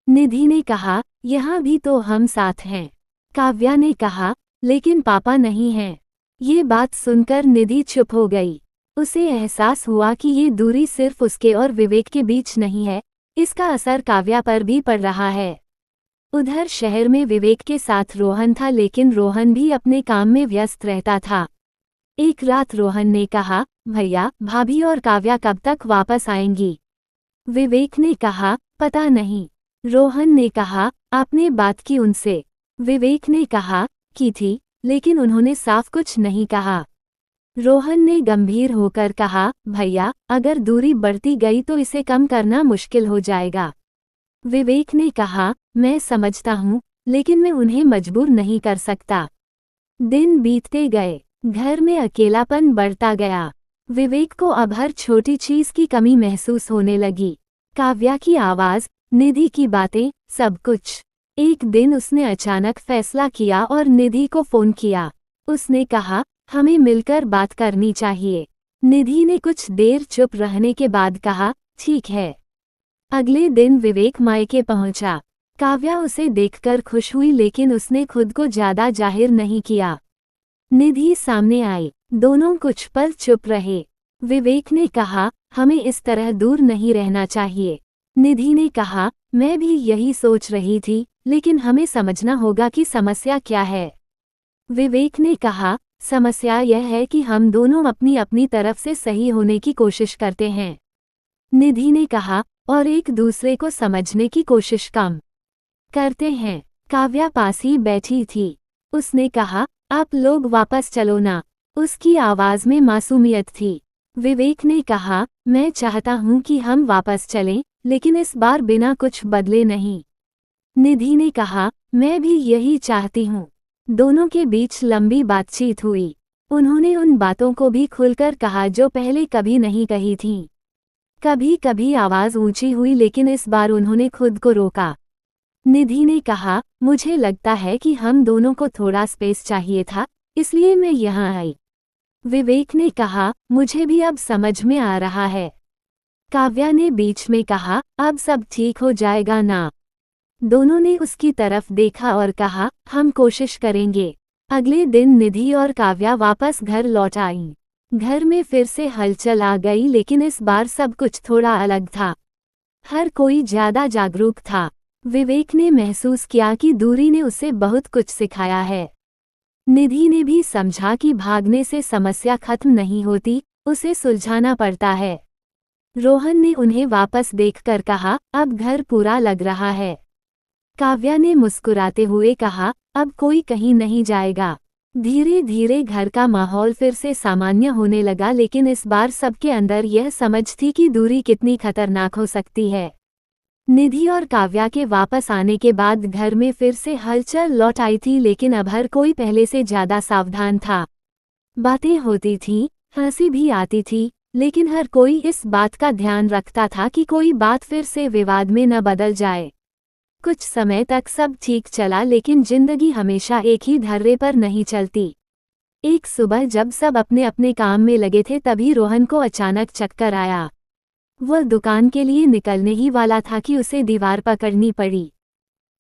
निधि ने कहा, यहाँ भी तो हम साथ हैं। काव्या ने कहा, लेकिन पापा नहीं हैं। ये बात सुनकर निधि चुप हो गई। उसे एहसास हुआ कि ये दूरी सिर्फ उसके और विवेक के बीच नहीं है, इसका असर काव्या पर भी पड़ रहा है। उधर शहर में विवेक के साथ रोहन था, लेकिन रोहन भी अपने काम में व्यस्त रहता था। एक रात रोहन ने कहा, भैया, भाभी और काव्या कब तक वापस आएंगी? विवेक ने कहा, पता नहीं। रोहन ने कहा, आपने बात की उनसे? विवेक ने कहा, की थी, लेकिन उन्होंने साफ कुछ नहीं कहा। रोहन ने गंभीर होकर कहा, भैया, अगर दूरी बढ़ती गई तो इसे कम करना मुश्किल हो जाएगा। विवेक ने कहा, मैं समझता हूँ, लेकिन मैं उन्हें मजबूर नहीं कर सकता। दिन बीतते गए, घर में अकेलापन बढ़ता गया। विवेक को अब हर छोटी चीज की कमी महसूस होने लगी। काव्या की आवाज, निधि की बातें, सब कुछ। एक दिन उसने अचानक फैसला किया और निधि को फोन किया। उसने कहा, हमें मिलकर बात करनी चाहिए। निधि ने कुछ देर चुप रहने के बाद कहा, ठीक है। अगले दिन विवेक मायके पहुंचा। काव्या उसे देखकर खुश हुई, लेकिन उसने खुद को ज्यादा जाहिर नहीं किया। निधि सामने आई, दोनों कुछ पल चुप रहे। विवेक ने कहा, हमें इस तरह दूर नहीं रहना चाहिए। निधि ने कहा, मैं भी यही सोच रही थी, लेकिन हमें समझना होगा कि समस्या क्या है। विवेक ने कहा, समस्या यह है कि हम दोनों अपनी अपनी तरफ से सही होने की कोशिश करते हैं। निधि ने कहा, और एक दूसरे को समझने की कोशिश कम करते हैं। काव्या पास ही बैठी थी। उसने कहा, आप लोग वापस चलो ना। उसकी आवाज में मासूमियत थी। विवेक ने कहा, मैं चाहता हूं कि हम वापस चलें, लेकिन इस बार बिना कुछ बदले नहीं। निधि ने कहा, मैं भी यही चाहती हूं। दोनों के बीच लंबी बातचीत हुई। उन्होंने उन बातों को भी खुलकर कहा जो पहले कभी नहीं कही थीं। कभी कभी आवाज ऊंची हुई, लेकिन इस बार उन्होंने खुद को रोका। निधि ने कहा, मुझे लगता है कि हम दोनों को थोड़ा स्पेस चाहिए था, इसलिए मैं यहाँ आई। विवेक ने कहा, मुझे भी अब समझ में आ रहा है। काव्या ने बीच में कहा, अब सब ठीक हो जाएगा ना? दोनों ने उसकी तरफ देखा और कहा, हम कोशिश करेंगे। अगले दिन निधि और काव्या वापस घर लौट आईं। घर में फिर से हलचल आ गई, लेकिन इस बार सब कुछ थोड़ा अलग था। हर कोई ज्यादा जागरूक था। विवेक ने महसूस किया कि दूरी ने उसे बहुत कुछ सिखाया है। निधि ने भी समझा कि भागने से समस्या खत्म नहीं होती, उसे सुलझाना पड़ता है। रोहन ने उन्हें वापस देखकर कहा, अब घर पूरा लग रहा है। काव्या ने मुस्कुराते हुए कहा, अब कोई कहीं नहीं जाएगा। धीरे धीरे घर का माहौल फिर से सामान्य होने लगा, लेकिन इस बार सबके अंदर यह समझ थी कि दूरी कितनी खतरनाक हो सकती है। निधि और काव्या के वापस आने के बाद घर में फिर से हलचल लौट आई थी, लेकिन अब हर कोई पहले से ज्यादा सावधान था। बातें होती थीं, हंसी भी आती थी, लेकिन हर कोई इस बात का ध्यान रखता था कि कोई बात फिर से विवाद में न बदल जाए। कुछ समय तक सब ठीक चला, लेकिन जिंदगी हमेशा एक ही धर्रे पर नहीं चलती। एक सुबह जब सब अपने अपने काम में लगे थे, तभी रोहन को अचानक चक्कर आया। वह दुकान के लिए निकलने ही वाला था कि उसे दीवार पकड़नी पड़ी।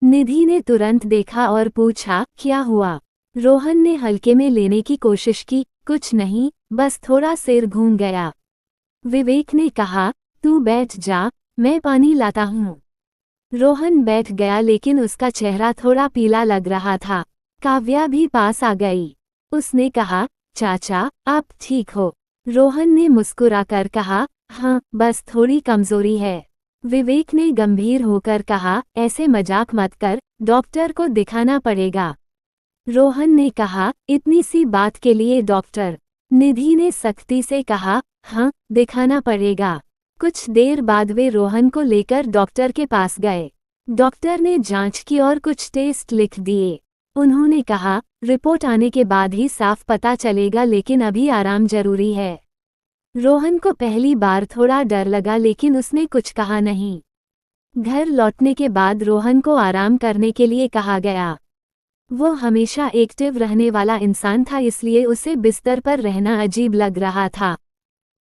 निधि ने तुरंत देखा और पूछा, क्या हुआ? रोहन ने हल्के में लेने की कोशिश की, कुछ नहीं, बस थोड़ा सिर घूम गया। विवेक ने कहा, तू बैठ जा, मैं पानी लाता हूँ। रोहन बैठ गया, लेकिन उसका चेहरा थोड़ा पीला लग रहा था। काव्या भी पास आ गई। उसने कहा, चाचा, आप ठीक हो? रोहन ने मुस्कुराकर कहा, हाँ, बस थोड़ी कमजोरी है। विवेक ने गंभीर होकर कहा, ऐसे मजाक मत कर, डॉक्टर को दिखाना पड़ेगा। रोहन ने कहा, इतनी सी बात के लिए डॉक्टर? निधि ने सख्ती से कहा, हाँ, दिखाना पड़ेगा। कुछ देर बाद वे रोहन को लेकर डॉक्टर के पास गए। डॉक्टर ने जांच की और कुछ टेस्ट लिख दिए। उन्होंने कहा, रिपोर्ट आने के बाद ही साफ पता चलेगा, लेकिन अभी आराम जरूरी है। रोहन को पहली बार थोड़ा डर लगा, लेकिन उसने कुछ कहा नहीं। घर लौटने के बाद रोहन को आराम करने के लिए कहा गया। वो हमेशा एक्टिव रहने वाला इंसान था, इसलिए उसे बिस्तर पर रहना अजीब लग रहा था।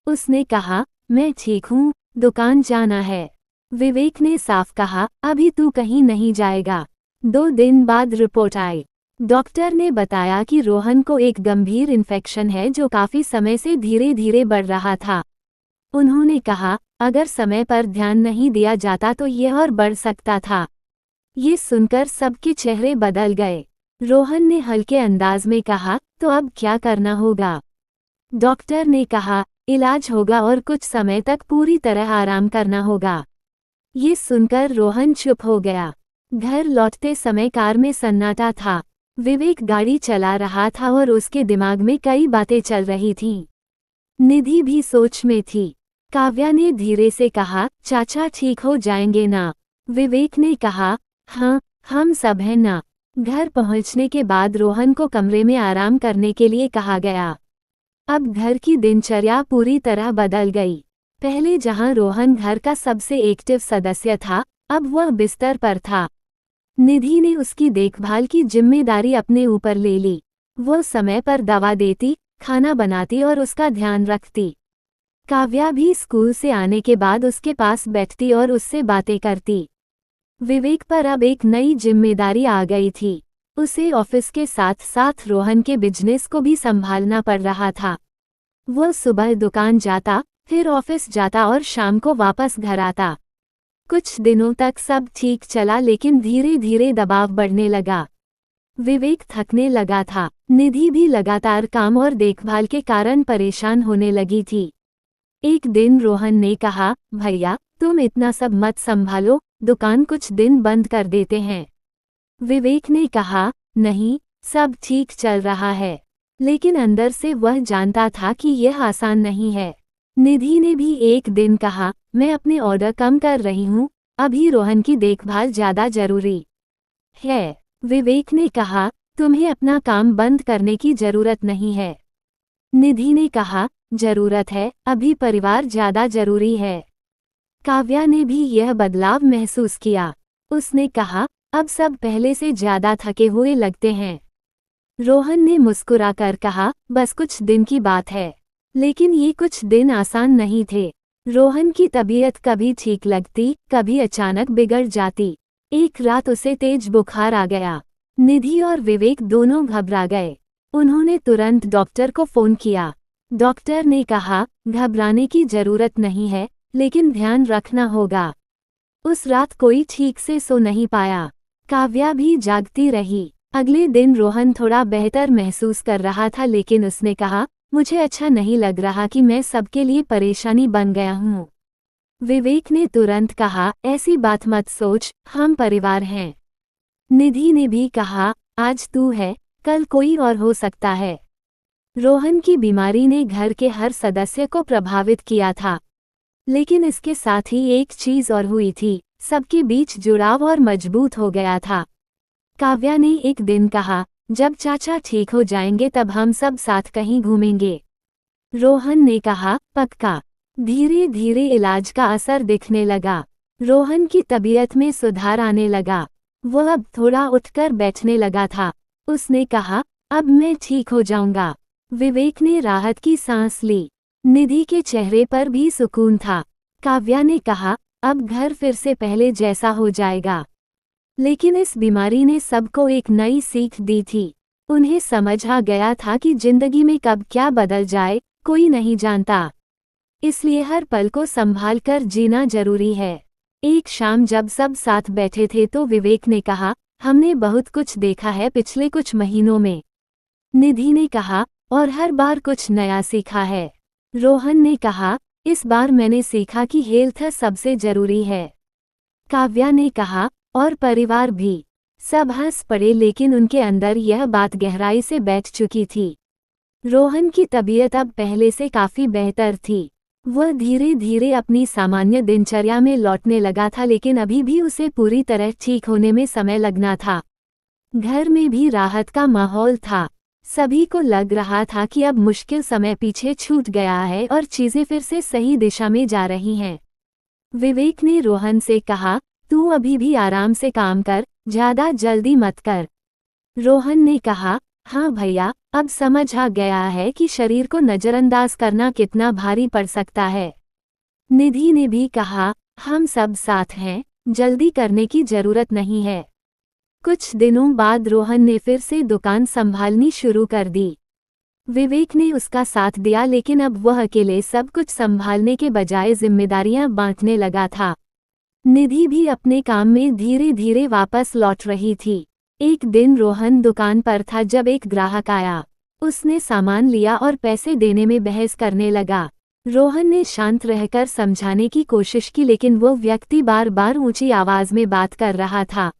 उसने कहा, मैं ठीक हूँ, दुकान जाना है। विवेक ने साफ कहा, अभी तू कहीं नहीं जाएगा। 2 दिन बाद रिपोर्ट आई। डॉक्टर ने बताया कि रोहन को एक गंभीर इन्फेक्शन है जो काफी समय से धीरे धीरे बढ़ रहा था। उन्होंने कहा, अगर समय पर ध्यान नहीं दिया जाता तो यह और बढ़ सकता था। ये सुनकर सबके चेहरे बदल गए। रोहन ने हल्के अंदाज में कहा, तो अब क्या करना होगा? डॉक्टर ने कहा, इलाज होगा और कुछ समय तक पूरी तरह आराम करना होगा। ये सुनकर रोहन चुप हो गया। घर लौटते समय कार में सन्नाटा था। विवेक गाड़ी चला रहा था और उसके दिमाग में कई बातें चल रही थीं। निधि भी सोच में थी। काव्या ने धीरे से कहा, चाचा ठीक हो जाएंगे ना? विवेक ने कहा, हाँ, हम सब हैं ना। घर पहुंचने के बाद रोहन को कमरे में आराम करने के लिए कहा गया। अब घर की दिनचर्या पूरी तरह बदल गई। पहले जहां रोहन घर का सबसे एक्टिव सदस्य था, अब वह बिस्तर पर था। निधि ने उसकी देखभाल की जिम्मेदारी अपने ऊपर ले ली। वो समय पर दवा देती, खाना बनाती और उसका ध्यान रखती। काव्या भी स्कूल से आने के बाद उसके पास बैठती और उससे बातें करती। विवेक पर अब एक नई जिम्मेदारी आ गई थी। उसे ऑफिस के साथ साथ रोहन के बिजनेस को भी संभालना पड़ रहा था। वह सुबह दुकान जाता, फिर ऑफिस जाता और शाम को वापस घर आता। कुछ दिनों तक सब ठीक चला, लेकिन धीरे धीरे दबाव बढ़ने लगा। विवेक थकने लगा था। निधि भी लगातार काम और देखभाल के कारण परेशान होने लगी थी। एक दिन रोहन ने कहा, भैया तुम इतना सब मत संभालो, दुकान कुछ दिन बंद कर देते हैं। विवेक ने कहा, नहीं, सब ठीक चल रहा है। लेकिन अंदर से वह जानता था कि यह आसान नहीं है। निधि ने भी एक दिन कहा, मैं अपने ऑर्डर कम कर रही हूँ, अभी रोहन की देखभाल ज़्यादा जरूरी है। विवेक ने कहा, तुम्हें अपना काम बंद करने की जरूरत नहीं है। निधि ने कहा, जरूरत है, अभी परिवार ज़्यादा जरूरी है। काव्या ने भी यह बदलाव महसूस किया। उसने कहा, अब सब पहले से ज़्यादा थके हुए लगते हैं। रोहन ने मुस्कुराकर कहा, बस कुछ दिन की बात है। लेकिन ये कुछ दिन आसान नहीं थे। रोहन की तबीयत कभी ठीक लगती, कभी अचानक बिगड़ जाती। एक रात उसे तेज बुखार आ गया। निधि और विवेक दोनों घबरा गए। उन्होंने तुरंत डॉक्टर को फोन किया। डॉक्टर ने कहा, घबराने की जरूरत नहीं है, लेकिन ध्यान रखना होगा। उस रात कोई ठीक से सो नहीं पाया। काव्या भी जागती रही। अगले दिन रोहन थोड़ा बेहतर महसूस कर रहा था, लेकिन उसने कहा, मुझे अच्छा नहीं लग रहा कि मैं सबके लिए परेशानी बन गया हूँ। विवेक ने तुरंत कहा, ऐसी बात मत सोच, हम परिवार हैं। निधि ने भी कहा, आज तू है, कल कोई और हो सकता है। रोहन की बीमारी ने घर के हर सदस्य को प्रभावित किया था। लेकिन इसके साथ ही एक चीज और हुई थी, सबके बीच जुड़ाव और मजबूत हो गया था। काव्या ने एक दिन कहा, जब चाचा ठीक हो जाएंगे तब हम सब साथ कहीं घूमेंगे। रोहन ने कहा, पक्का। धीरे धीरे इलाज का असर दिखने लगा। रोहन की तबीयत में सुधार आने लगा। वह अब थोड़ा उठकर बैठने लगा था। उसने कहा, अब मैं ठीक हो जाऊंगा। विवेक ने राहत की सांस ली। निधि के चेहरे पर भी सुकून था। काव्या ने कहा, अब घर फिर से पहले जैसा हो जाएगा। लेकिन इस बीमारी ने सबको एक नई सीख दी थी। उन्हें समझ आ गया था कि जिंदगी में कब क्या बदल जाए, कोई नहीं जानता। इसलिए हर पल को संभाल कर जीना जरूरी है। एक शाम जब सब साथ बैठे थे तो विवेक ने कहा, हमने बहुत कुछ देखा है पिछले कुछ महीनों में। निधि ने कहा, और हर बार कुछ नया सीखा है। रोहन ने कहा, इस बार मैंने सीखा कि हेल्थ सबसे जरूरी है। काव्या ने कहा, और परिवार भी। सब हंस पड़े, लेकिन उनके अंदर यह बात गहराई से बैठ चुकी थी। रोहन की तबीयत अब पहले से काफी बेहतर थी। वह धीरे धीरे अपनी सामान्य दिनचर्या में लौटने लगा था, लेकिन अभी भी उसे पूरी तरह ठीक होने में समय लगना था। घर में भी राहत का माहौल था। सभी को लग रहा था कि अब मुश्किल समय पीछे छूट गया है और चीजें फिर से सही दिशा में जा रही हैं। विवेक ने रोहन से कहा, तू अभी भी आराम से काम कर, ज्यादा जल्दी मत कर। रोहन ने कहा, हाँ भैया, अब समझ आ गया है कि शरीर को नजरअंदाज करना कितना भारी पड़ सकता है। निधि ने भी कहा, हम सब साथ हैं, जल्दी करने की जरूरत नहीं है। कुछ दिनों बाद रोहन ने फिर से दुकान संभालनी शुरू कर दी। विवेक ने उसका साथ दिया, लेकिन अब वह अकेले सब कुछ संभालने के बजाय जिम्मेदारियां बांटने लगा था। निधि भी अपने काम में धीरे धीरे वापस लौट रही थी। एक दिन रोहन दुकान पर था जब एक ग्राहक आया। उसने सामान लिया और पैसे देने में बहस करने लगा। रोहन ने शांत रहकर समझाने की कोशिश की, लेकिन वो व्यक्ति बार बार ऊंची आवाज में बात कर रहा था।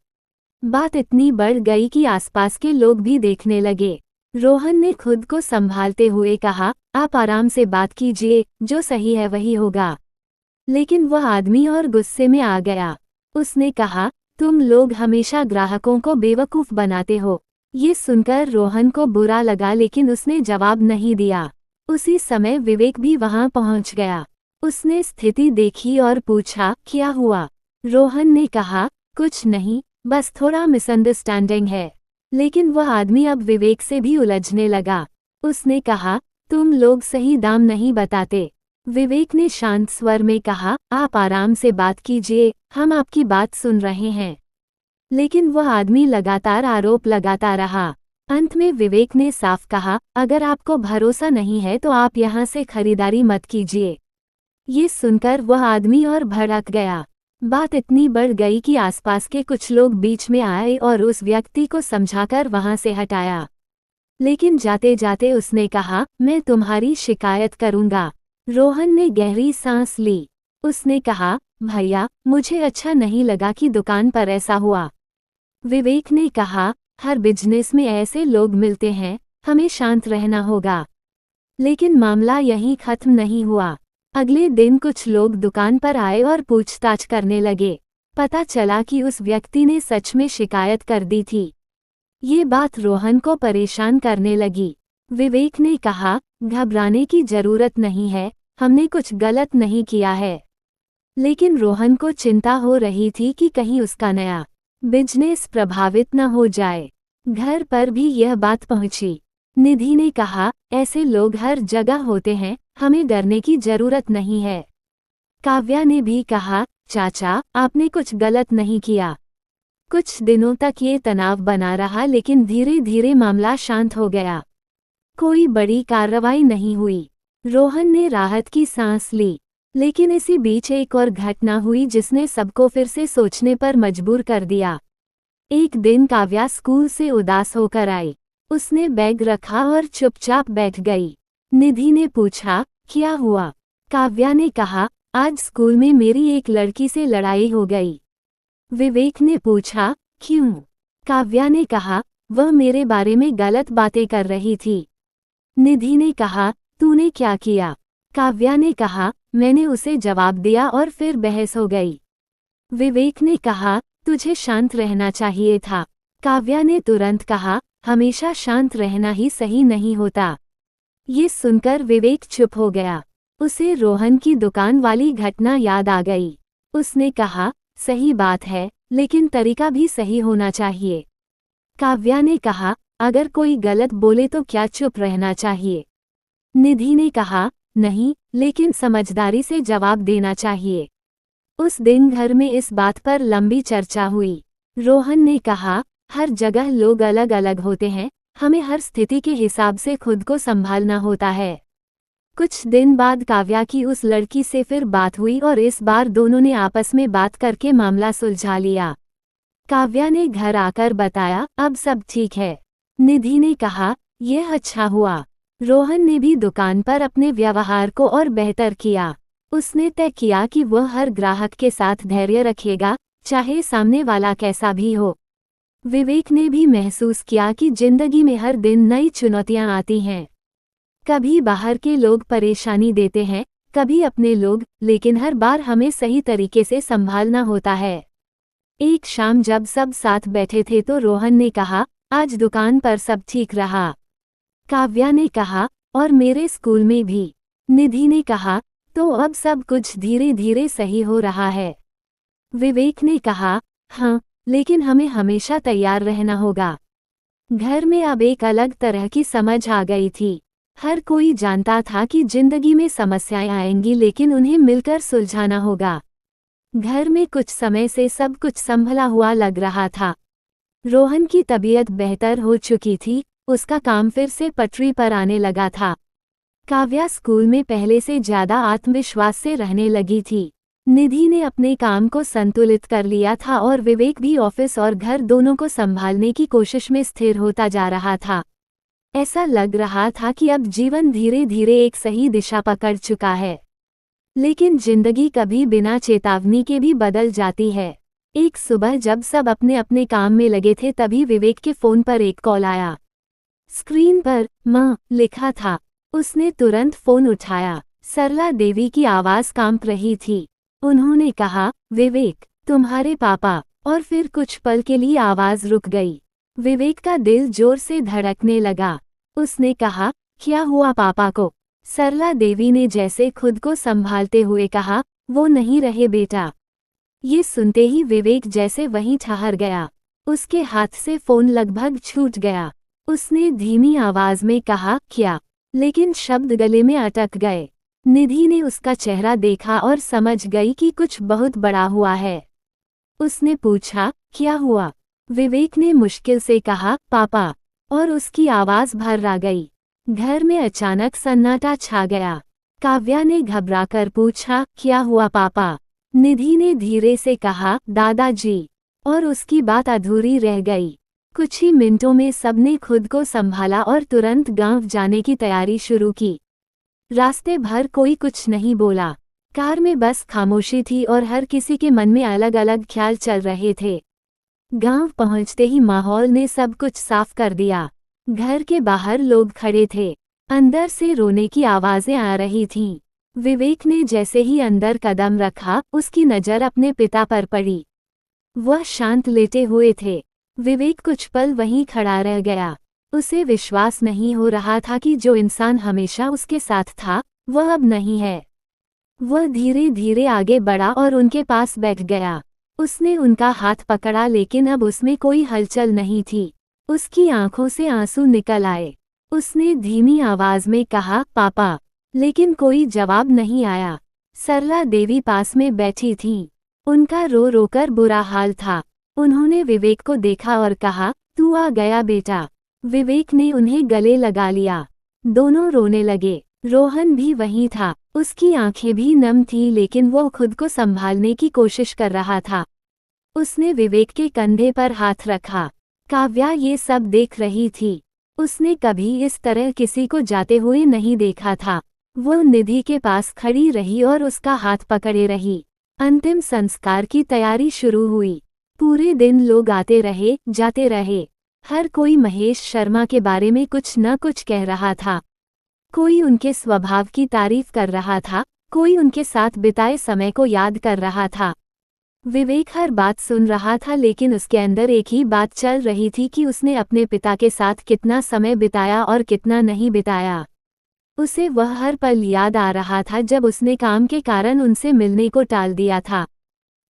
बात इतनी बढ़ गई कि आसपास के लोग भी देखने लगे। रोहन ने खुद को संभालते हुए कहा, आप आराम से बात कीजिए, जो सही है वही होगा। लेकिन वह आदमी और गुस्से में आ गया। उसने कहा, तुम लोग हमेशा ग्राहकों को बेवकूफ बनाते हो। ये सुनकर रोहन को बुरा लगा, लेकिन उसने जवाब नहीं दिया। उसी समय विवेक भी वहां पहुंच गया। उसने स्थिति देखी और पूछा, क्या हुआ? रोहन ने कहा, कुछ नहीं, बस थोड़ा मिसअंडरस्टैंडिंग है। लेकिन वह आदमी अब विवेक से भी उलझने लगा। उसने कहा, तुम लोग सही दाम नहीं बताते। विवेक ने शांत स्वर में कहा, आप आराम से बात कीजिए, हम आपकी बात सुन रहे हैं। लेकिन वह आदमी लगातार आरोप लगाता रहा। अंत में विवेक ने साफ कहा, अगर आपको भरोसा नहीं है तो आप यहाँ से खरीदारी मत कीजिए। ये सुनकर वह आदमी और भड़क गया। बात इतनी बढ़ गई कि आसपास के कुछ लोग बीच में आए और उस व्यक्ति को समझाकर वहां से हटाया। लेकिन जाते जाते उसने कहा, मैं तुम्हारी शिकायत करूंगा। रोहन ने गहरी सांस ली। उसने कहा, भैया, मुझे अच्छा नहीं लगा कि दुकान पर ऐसा हुआ। विवेक ने कहा, हर बिजनेस में ऐसे लोग मिलते हैं, हमें शांत रहना होगा। लेकिन मामला यहीं खत्म नहीं हुआ। अगले दिन कुछ लोग दुकान पर आए और पूछताछ करने लगे। पता चला कि उस व्यक्ति ने सच में शिकायत कर दी थी। ये बात रोहन को परेशान करने लगी। विवेक ने कहा, घबराने की जरूरत नहीं है, हमने कुछ गलत नहीं किया है। लेकिन रोहन को चिंता हो रही थी कि कहीं उसका नया बिजनेस प्रभावित न हो जाए। घर पर भी यह बात पहुंची। निधि ने कहा, ऐसे लोग हर जगह होते हैं, हमें डरने की जरूरत नहीं है। काव्या ने भी कहा, चाचा, आपने कुछ गलत नहीं किया। कुछ दिनों तक ये तनाव बना रहा, लेकिन धीरे धीरे मामला शांत हो गया। कोई बड़ी कार्रवाई नहीं हुई। रोहन ने राहत की सांस ली। लेकिन इसी बीच एक और घटना हुई जिसने सबको फिर से सोचने पर मजबूर कर दिया। एक दिन काव्या स्कूल से उदास होकर आई। उसने बैग रखा और चुपचाप बैठ गई। निधि ने पूछा, क्या हुआ? काव्या ने कहा, आज स्कूल में मेरी एक लड़की से लड़ाई हो गई। विवेक ने पूछा, क्यों? काव्या ने कहा, वह मेरे बारे में गलत बातें कर रही थी। निधि ने कहा, तूने क्या किया? काव्या ने कहा, मैंने उसे जवाब दिया और फिर बहस हो गई। विवेक ने कहा, तुझे शांत रहना चाहिए था। काव्या ने तुरंत कहा, हमेशा शांत रहना ही सही नहीं होता। ये सुनकर विवेक चुप हो गया। उसे रोहन की दुकान वाली घटना याद आ गई। उसने कहा, सही बात है, लेकिन तरीका भी सही होना चाहिए। काव्या ने कहा, अगर कोई गलत बोले तो क्या चुप रहना चाहिए? निधि ने कहा, नहीं, लेकिन समझदारी से जवाब देना चाहिए। उस दिन घर में इस बात पर लंबी चर्चा हुई। रोहन ने कहा, हर जगह लोग अलग अलग होते हैं, हमें हर स्थिति के हिसाब से खुद को संभालना होता है। कुछ दिन बाद काव्या की उस लड़की से फिर बात हुई और इस बार दोनों ने आपस में बात करके मामला सुलझा लिया। काव्या ने घर आकर बताया, अब सब ठीक है। निधि ने कहा, यह अच्छा हुआ। रोहन ने भी दुकान पर अपने व्यवहार को और बेहतर किया। उसने तय किया कि वह हर ग्राहक के साथ धैर्य रखेगा, चाहे सामने वाला कैसा भी हो। विवेक ने भी महसूस किया कि जिंदगी में हर दिन नई चुनौतियां आती हैं। कभी बाहर के लोग परेशानी देते हैं, कभी अपने लोग, लेकिन हर बार हमें सही तरीके से संभालना होता है। एक शाम जब सब साथ बैठे थे तो रोहन ने कहा, आज दुकान पर सब ठीक रहा। काव्या ने कहा, और मेरे स्कूल में भी। निधि ने कहा, तो अब सब कुछ धीरे धीरे सही हो रहा है। विवेक ने कहा, हाँ, लेकिन हमें हमेशा तैयार रहना होगा। घर में अब एक अलग तरह की समझ आ गई थी। हर कोई जानता था कि जिंदगी में समस्याएं आएंगी, लेकिन उन्हें मिलकर सुलझाना होगा। घर में कुछ समय से सब कुछ संभला हुआ लग रहा था। रोहन की तबीयत बेहतर हो चुकी थी, उसका काम फिर से पटरी पर आने लगा था। काव्या स्कूल में पहले से ज्यादा आत्मविश्वास से रहने लगी थी। निधि ने अपने काम को संतुलित कर लिया था और विवेक भी ऑफिस और घर दोनों को संभालने की कोशिश में स्थिर होता जा रहा था। ऐसा लग रहा था कि अब जीवन धीरे धीरे एक सही दिशा पकड़ चुका है। लेकिन जिंदगी कभी बिना चेतावनी के भी बदल जाती है। एक सुबह जब सब अपने अपने काम में लगे थे, तभी विवेक के फोन पर एक कॉल आया। स्क्रीन पर माँ लिखा था। उसने तुरंत फोन उठाया। सरला देवी की आवाज कांप रही थी। उन्होंने कहा, विवेक, तुम्हारे पापा। और फिर कुछ पल के लिए आवाज रुक गई। विवेक का दिल जोर से धड़कने लगा। उसने कहा, क्या हुआ पापा को? सरला देवी ने जैसे खुद को संभालते हुए कहा, वो नहीं रहे बेटा। ये सुनते ही विवेक जैसे वहीं ठहर गया। उसके हाथ से फोन लगभग छूट गया। उसने धीमी आवाज में कहा, क्या? लेकिन शब्द गले में अटक गए। निधि ने उसका चेहरा देखा और समझ गई कि कुछ बहुत बड़ा हुआ है। उसने पूछा, क्या हुआ? विवेक ने मुश्किल से कहा, पापा। और उसकी आवाज भर्रा गई। घर में अचानक सन्नाटा छा गया। काव्या ने घबराकर पूछा, क्या हुआ पापा? निधि ने धीरे से कहा, दादाजी। और उसकी बात अधूरी रह गई। कुछ ही मिनटों में सबने खुद को संभाला और तुरंत गांव जाने की तैयारी शुरू की। रास्ते भर कोई कुछ नहीं बोला। कार में बस खामोशी थी और हर किसी के मन में अलग अलग ख्याल चल रहे थे। गांव पहुंचते ही माहौल ने सब कुछ साफ कर दिया। घर के बाहर लोग खड़े थे। अंदर से रोने की आवाजें आ रही थीं। विवेक ने जैसे ही अंदर कदम रखा, उसकी नज़र अपने पिता पर पड़ी। वह शांत लेटे हुए थे। विवेक कुछ पल वहीं खड़ा रह गया। उसे विश्वास नहीं हो रहा था कि जो इंसान हमेशा उसके साथ था, वह अब नहीं है। वह धीरे धीरे आगे बढ़ा और उनके पास बैठ गया। उसने उनका हाथ पकड़ा, लेकिन अब उसमें कोई हलचल नहीं थी। उसकी आंखों से आंसू निकल आए। उसने धीमी आवाज में कहा, पापा। लेकिन कोई जवाब नहीं आया। सरला देवी पास में बैठी थीं। उनका रो रोकर बुरा हाल था। उन्होंने विवेक को देखा और कहा, तू आ गया बेटा। विवेक ने उन्हें गले लगा लिया। दोनों रोने लगे। रोहन भी वहीं था। उसकी आंखें भी नम थीं, लेकिन वो खुद को संभालने की कोशिश कर रहा था। उसने विवेक के कंधे पर हाथ रखा। काव्या ये सब देख रही थी। उसने कभी इस तरह किसी को जाते हुए नहीं देखा था। वो निधि के पास खड़ी रही और उसका हाथ पकड़े रही। अंतिम संस्कार की तैयारी शुरू हुई। पूरे दिन लोग आते रहे, जाते रहे। हर कोई महेश शर्मा के बारे में कुछ न कुछ कह रहा था। कोई उनके स्वभाव की तारीफ कर रहा था, कोई उनके साथ बिताए समय को याद कर रहा था। विवेक हर बात सुन रहा था, लेकिन उसके अंदर एक ही बात चल रही थी कि उसने अपने पिता के साथ कितना समय बिताया और कितना नहीं बिताया। उसे वह हर पल याद आ रहा था जब उसने काम के कारण उनसे मिलने को टाल दिया था।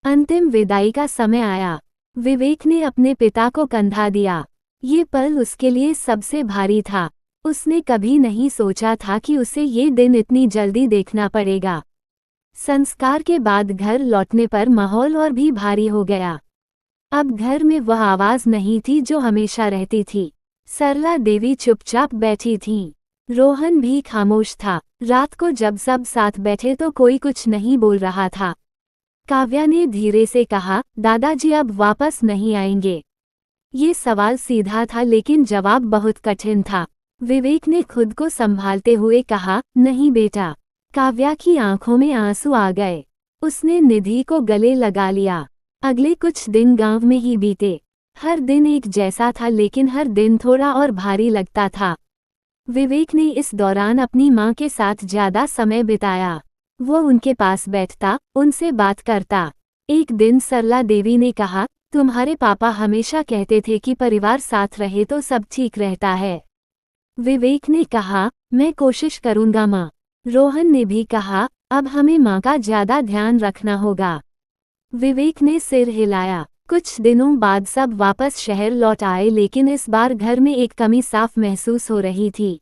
अंतिम विदाई का समय आया। विवेक ने अपने पिता को कंधा दिया। ये पल उसके लिए सबसे भारी था। उसने कभी नहीं सोचा था कि उसे ये दिन इतनी जल्दी देखना पड़ेगा। संस्कार के बाद घर लौटने पर माहौल और भी भारी हो गया। अब घर में वह आवाज नहीं थी जो हमेशा रहती थी। सरला देवी चुपचाप बैठी थीं। रोहन भी खामोश था। रात को जब सब साथ बैठे तो कोई कुछ नहीं बोल रहा था। काव्या ने धीरे से कहा, दादाजी अब वापस नहीं आएंगे? ये सवाल सीधा था, लेकिन जवाब बहुत कठिन था। विवेक ने खुद को संभालते हुए कहा, नहीं बेटा। काव्या की आंखों में आंसू आ गए। उसने निधि को गले लगा लिया। अगले कुछ दिन गांव में ही बीते। हर दिन एक जैसा था, लेकिन हर दिन थोड़ा और भारी लगता था। विवेक ने इस दौरान अपनी माँ के साथ ज्यादा समय बिताया। वो उनके पास बैठता, उनसे बात करता। एक दिन सरला देवी ने कहा, तुम्हारे पापा हमेशा कहते थे कि परिवार साथ रहे तो सब ठीक रहता है। विवेक ने कहा, मैं कोशिश करूंगा माँ। रोहन ने भी कहा, अब हमें माँ का ज्यादा ध्यान रखना होगा। विवेक ने सिर हिलाया। कुछ दिनों बाद सब वापस शहर लौट आए, लेकिन इस बार घर में एक कमी साफ महसूस हो रही थी।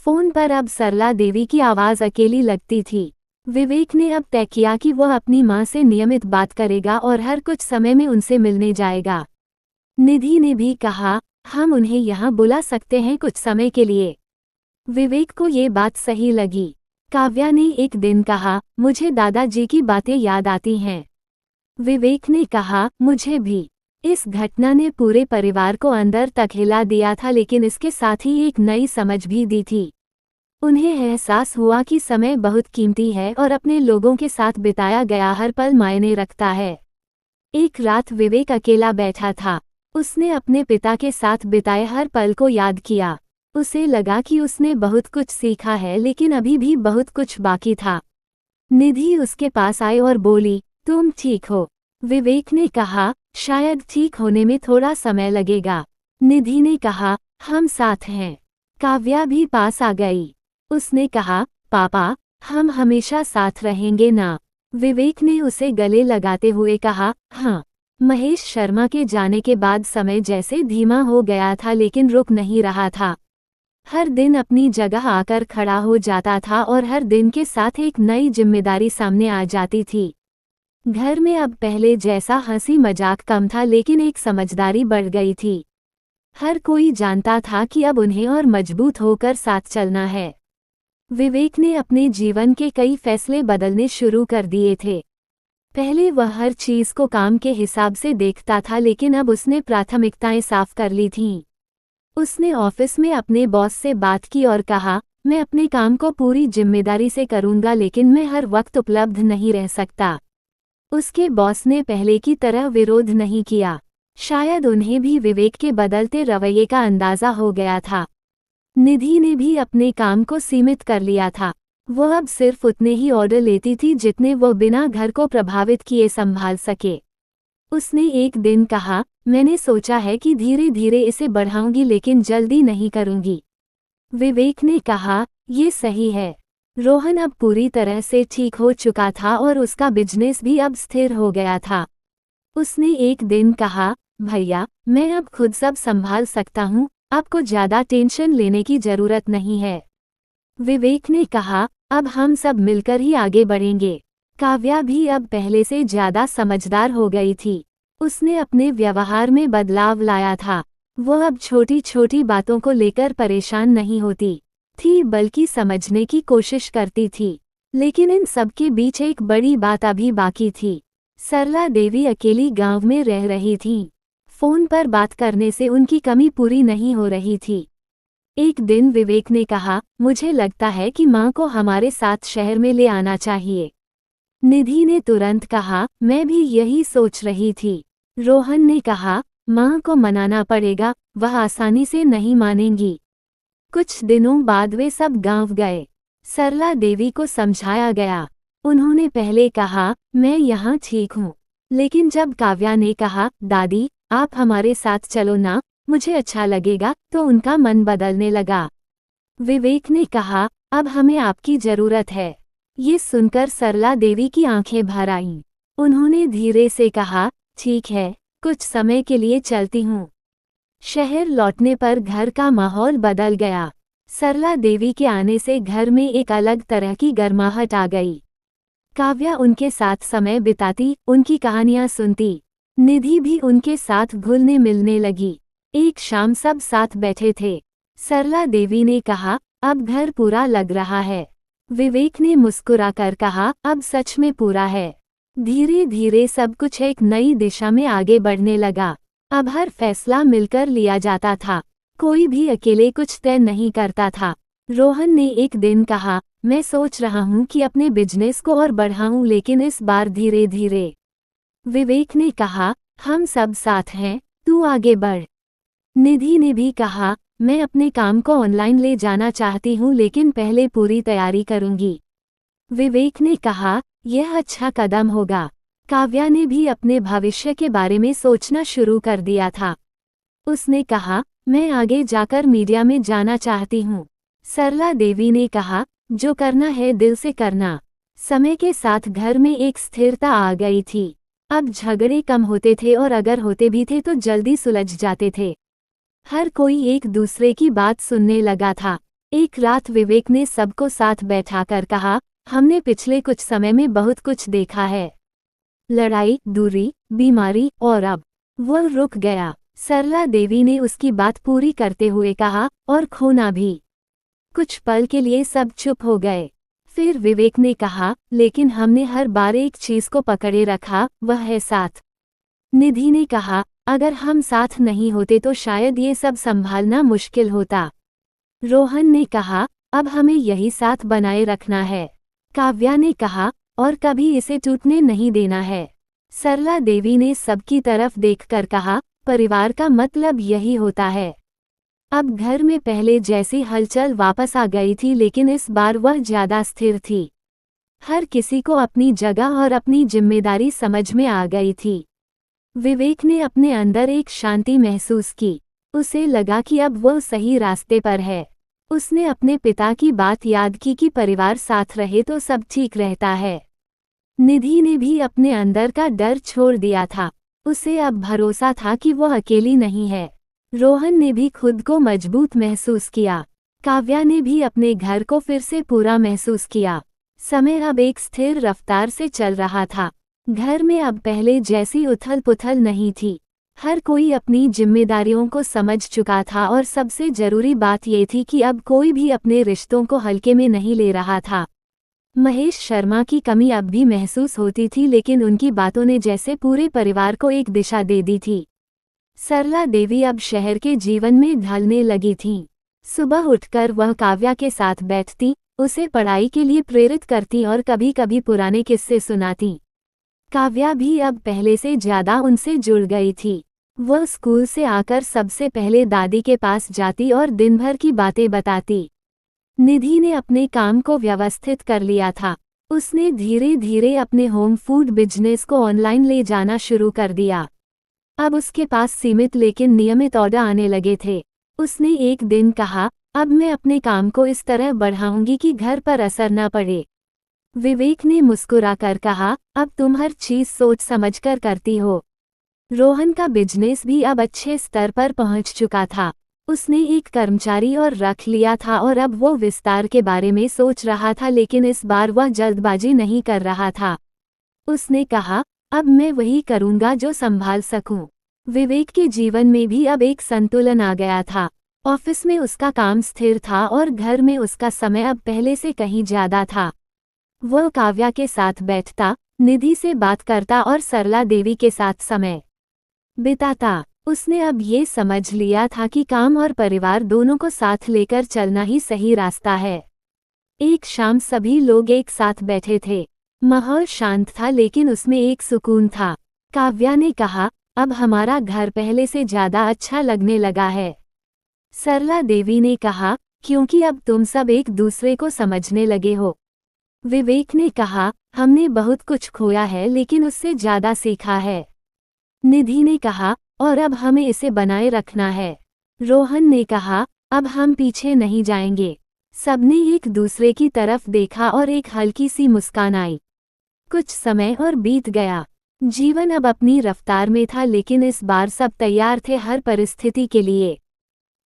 फोन पर अब सरला देवी की आवाज अकेली लगती थी। विवेक ने अब तय किया कि वह अपनी माँ से नियमित बात करेगा और हर कुछ समय में उनसे मिलने जाएगा। निधि ने भी कहा, हम उन्हें यहाँ बुला सकते हैं कुछ समय के लिए। विवेक को ये बात सही लगी। काव्या ने एक दिन कहा, मुझे दादाजी की बातें याद आती हैं। विवेक ने कहा, मुझे भी। इस घटना ने पूरे परिवार को अंदर तक हिला दिया था, लेकिन इसके साथ ही एक नई समझ भी दी थी। उन्हें एहसास हुआ कि समय बहुत कीमती है और अपने लोगों के साथ बिताया गया हर पल मायने रखता है। एक रात विवेक अकेला बैठा था। उसने अपने पिता के साथ बिताए हर पल को याद किया। उसे लगा कि उसने बहुत कुछ सीखा है, लेकिन अभी भी बहुत कुछ बाकी था। निधि उसके पास आई और बोली, तुम ठीक हो? विवेक ने कहा, शायद ठीक होने में थोड़ा समय लगेगा। निधि ने कहा, हम साथ हैं। काव्या भी पास आ गई। उसने कहा, पापा, हम हमेशा साथ रहेंगे ना? विवेक ने उसे गले लगाते हुए कहा, हाँ। महेश शर्मा के जाने के बाद समय जैसे धीमा हो गया था, लेकिन रुक नहीं रहा था। हर दिन अपनी जगह आकर खड़ा हो जाता था और हर दिन के साथ एक नई जिम्मेदारी सामने आ जाती थी। घर में अब पहले जैसा हंसी मजाक कम था, लेकिन एक समझदारी बढ़ गई थी। हर कोई जानता था कि अब उन्हें और मजबूत होकर साथ चलना है। विवेक ने अपने जीवन के कई फैसले बदलने शुरू कर दिए थे। पहले वह हर चीज को काम के हिसाब से देखता था, लेकिन अब उसने प्राथमिकताएं साफ कर ली थीं। उसने ऑफिस में अपने बॉस से बात की और कहा, मैं अपने काम को पूरी जिम्मेदारी से करूंगा, लेकिन मैं हर वक्त उपलब्ध नहीं रह सकता। उसके बॉस ने पहले की तरह विरोध नहीं किया। शायद उन्हें भी विवेक के बदलते रवैये का अंदाजा हो गया था। निधि ने भी अपने काम को सीमित कर लिया था। वह अब सिर्फ उतने ही ऑर्डर लेती थी जितने वो बिना घर को प्रभावित किए संभाल सके। उसने एक दिन कहा, मैंने सोचा है कि धीरे धीरे इसे बढ़ाऊंगी, लेकिन जल्दी नहीं करूंगी। विवेक ने कहा, ये सही है। रोहन अब पूरी तरह से ठीक हो चुका था और उसका बिजनेस भी अब स्थिर हो गया था। उसने एक दिन कहा, भैया, मैं अब खुद सब संभाल सकता हूँ, आपको ज्यादा टेंशन लेने की जरूरत नहीं है। विवेक ने कहा, अब हम सब मिलकर ही आगे बढ़ेंगे। काव्या भी अब पहले से ज्यादा समझदार हो गई थी। उसने अपने व्यवहार में बदलाव लाया था। वह अब छोटी छोटी बातों को लेकर परेशान नहीं होती थी, बल्कि समझने की कोशिश करती थी। लेकिन इन सब के बीच एक बड़ी बात अभी बाकी थी। सरला देवी अकेली गांव में रह रही थीं। फोन पर बात करने से उनकी कमी पूरी नहीं हो रही थी। एक दिन विवेक ने कहा, मुझे लगता है कि माँ को हमारे साथ शहर में ले आना चाहिए। निधि ने तुरंत कहा, मैं भी यही सोच रही थी। रोहन ने कहा, माँ को मनाना पड़ेगा, वह आसानी से नहीं मानेंगी। कुछ दिनों बाद वे सब गांव गए। सरला देवी को समझाया गया। उन्होंने पहले कहा, मैं यहाँ ठीक हूँ, लेकिन जब काव्या ने कहा, दादी, आप हमारे साथ चलो ना, मुझे अच्छा लगेगा, तो उनका मन बदलने लगा। विवेक ने कहा, अब हमें आपकी जरूरत है। ये सुनकर सरला देवी की आंखें भर आईं। उन्होंने धीरे से कहा, ठीक है, कुछ समय के लिए चलती हूँ। शहर लौटने पर घर का माहौल बदल गया। सरला देवी के आने से घर में एक अलग तरह की गर्माहट आ गई। काव्या उनके साथ समय बिताती, उनकी कहानियां सुनती। निधि भी उनके साथ घुलने मिलने लगी। एक शाम सब साथ बैठे थे। सरला देवी ने कहा, अब घर पूरा लग रहा है। विवेक ने मुस्कुराकर कहा, अब सच में पूरा है। धीरे धीरे सब कुछ एक नई दिशा में आगे बढ़ने लगा। अब हर फैसला मिलकर लिया जाता था। कोई भी अकेले कुछ तय नहीं करता था। रोहन ने एक दिन कहा, मैं सोच रहा हूँ कि अपने बिजनेस को और बढ़ाऊं, लेकिन इस बार धीरे धीरे। विवेक ने कहा, हम सब साथ हैं, तू आगे बढ़। निधि ने भी कहा, मैं अपने काम को ऑनलाइन ले जाना चाहती हूँ, लेकिन पहले पूरी तैयारी करूँगी। विवेक ने कहा, यह अच्छा कदम होगा। काव्या ने भी अपने भविष्य के बारे में सोचना शुरू कर दिया था। उसने कहा, मैं आगे जाकर मीडिया में जाना चाहती हूँ। सरला देवी ने कहा, जो करना है दिल से करना। समय के साथ घर में एक स्थिरता आ गई थी। अब झगड़े कम होते थे और अगर होते भी थे तो जल्दी सुलझ जाते थे। हर कोई एक दूसरे की बात सुनने लगा था। एक रात विवेक ने सबको साथ बैठाकर कहा, हमने पिछले कुछ समय में बहुत कुछ देखा है। लड़ाई, दूरी, बीमारी और अब। वो रुक गया। सरला देवी ने उसकी बात पूरी करते हुए कहा, और खोना भी। कुछ पल के लिए सब चुप हो गए। फिर विवेक ने कहा, लेकिन हमने हर बार एक चीज को पकड़े रखा, वह है साथ। निधि ने कहा, अगर हम साथ नहीं होते तो शायद ये सब संभालना मुश्किल होता। रोहन ने कहा, अब हमें यही साथ बनाए रखना है। काव्या ने कहा, और कभी इसे टूटने नहीं देना है। सरला देवी ने सबकी तरफ देखकर कहा, परिवार का मतलब यही होता है। अब घर में पहले जैसी हलचल वापस आ गई थी, लेकिन इस बार वह ज्यादा स्थिर थी। हर किसी को अपनी जगह और अपनी जिम्मेदारी समझ में आ गई थी। विवेक ने अपने अंदर एक शांति महसूस की। उसे लगा कि अब वह सही रास्ते पर है। उसने अपने पिता की बात याद की कि परिवार साथ रहे तो सब ठीक रहता है। निधि ने भी अपने अंदर का डर छोड़ दिया था। उसे अब भरोसा था कि वह अकेली नहीं है। रोहन ने भी खुद को मजबूत महसूस किया। काव्या ने भी अपने घर को फिर से पूरा महसूस किया। समय अब एक स्थिर रफ्तार से चल रहा था। घर में अब पहले जैसी उथल पुथल नहीं थी। हर कोई अपनी जिम्मेदारियों को समझ चुका था और सबसे जरूरी बात ये थी कि अब कोई भी अपने रिश्तों को हल्के में नहीं ले रहा था। महेश शर्मा की कमी अब भी महसूस होती थी, लेकिन उनकी बातों ने जैसे पूरे परिवार को एक दिशा दे दी थी। सरला देवी अब शहर के जीवन में ढलने लगी थीं। सुबह उठकर वह काव्या के साथ बैठती, उसे पढ़ाई के लिए प्रेरित करती और कभी कभी पुराने किस्से सुनाती। काव्या भी अब पहले से ज्यादा उनसे जुड़ गई थी। वह स्कूल से आकर सबसे पहले दादी के पास जाती और दिन भर की बातें बताती। निधि ने अपने काम को व्यवस्थित कर लिया था। उसने धीरे धीरे अपने होम फूड बिजनेस को ऑनलाइन ले जाना शुरू कर दिया। अब उसके पास सीमित लेकिन नियमित ऑर्डर आने लगे थे। उसने एक दिन कहा, अब मैं अपने काम को इस तरह बढ़ाऊंगी कि घर पर असर न पड़े। विवेक ने मुस्कुराकर कहा, अब तुम हर चीज सोच समझकर करती हो। रोहन का बिजनेस भी अब अच्छे स्तर पर पहुंच चुका था। उसने एक कर्मचारी और रख लिया था और अब वो विस्तार के बारे में सोच रहा था, लेकिन इस बार वह जल्दबाजी नहीं कर रहा था। उसने कहा, अब मैं वही करूंगा जो संभाल सकूं। विवेक के जीवन में भी अब एक संतुलन आ गया था। ऑफिस में उसका काम स्थिर था और घर में उसका समय अब पहले से कहीं ज्यादा था। वह काव्या के साथ बैठता, निधि से बात करता और सरला देवी के साथ समय बिताता। उसने अब ये समझ लिया था कि काम और परिवार दोनों को साथ लेकर चलना ही सही रास्ता है। एक शाम सभी लोग एक साथ बैठे थे। माहौल शांत था, लेकिन उसमें एक सुकून था। काव्या ने कहा, अब हमारा घर पहले से ज्यादा अच्छा लगने लगा है। सरला देवी ने कहा, क्योंकि अब तुम सब एक दूसरे को समझने लगे हो। विवेक ने कहा, हमने बहुत कुछ खोया है लेकिन उससे ज्यादा सीखा है। निधि ने कहा, और अब हमें इसे बनाए रखना है। रोहन ने कहा, अब हम पीछे नहीं जाएंगे। सबने एक दूसरे की तरफ देखा और एक हल्की सी मुस्कान आई। कुछ समय और बीत गया। जीवन अब अपनी रफ्तार में था, लेकिन इस बार सब तैयार थे हर परिस्थिति के लिए।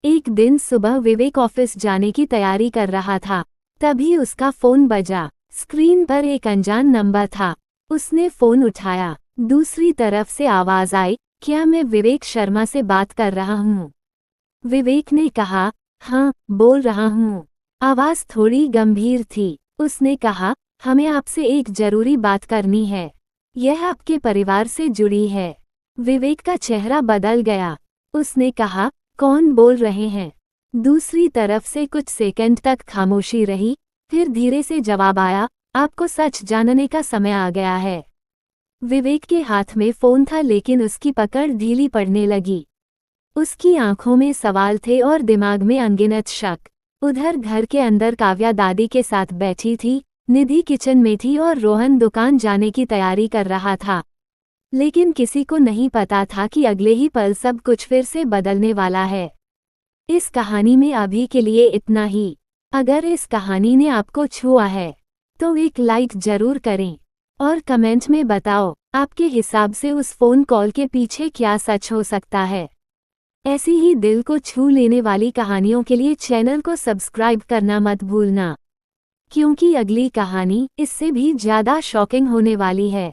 एक दिन सुबह विवेक ऑफिस जाने की तैयारी कर रहा था। तभी उसका फोन बजा। स्क्रीन पर एक अनजान नंबर था। उसने फोन उठाया। दूसरी तरफ से आवाज आई, क्या मैं विवेक शर्मा से बात कर रहा हूँ? विवेक ने कहा, हाँ, बोल रहा हूँ। आवाज थोड़ी गंभीर थी। उसने कहा, हमें आपसे एक जरूरी बात करनी है। यह आपके परिवार से जुड़ी है। विवेक का चेहरा बदल गया। उसने कहा, कौन बोल रहे हैं? दूसरी तरफ से कुछ सेकंड तक खामोशी रही, फिर धीरे से जवाब आया, आपको सच जानने का समय आ गया है। विवेक के हाथ में फोन था, लेकिन उसकी पकड़ ढीली पड़ने लगी। उसकी आंखों में सवाल थे और दिमाग में अनगिनत शक। उधर घर के अंदर काव्या दादी के साथ बैठी थी, निधि किचन में थी और रोहन दुकान जाने की तैयारी कर रहा था। लेकिन किसी को नहीं पता था कि अगले ही पल सब कुछ फिर से बदलने वाला है। इस कहानी में अभी के लिए इतना ही। अगर इस कहानी ने आपको छुआ है तो एक लाइक जरूर करें और कमेंट में बताओ, आपके हिसाब से उस फोन कॉल के पीछे क्या सच हो सकता है। ऐसी ही दिल को छू लेने वाली कहानियों के लिए चैनल को सब्सक्राइब करना मत भूलना, क्योंकि अगली कहानी इससे भी ज़्यादा शॉकिंग होने वाली है।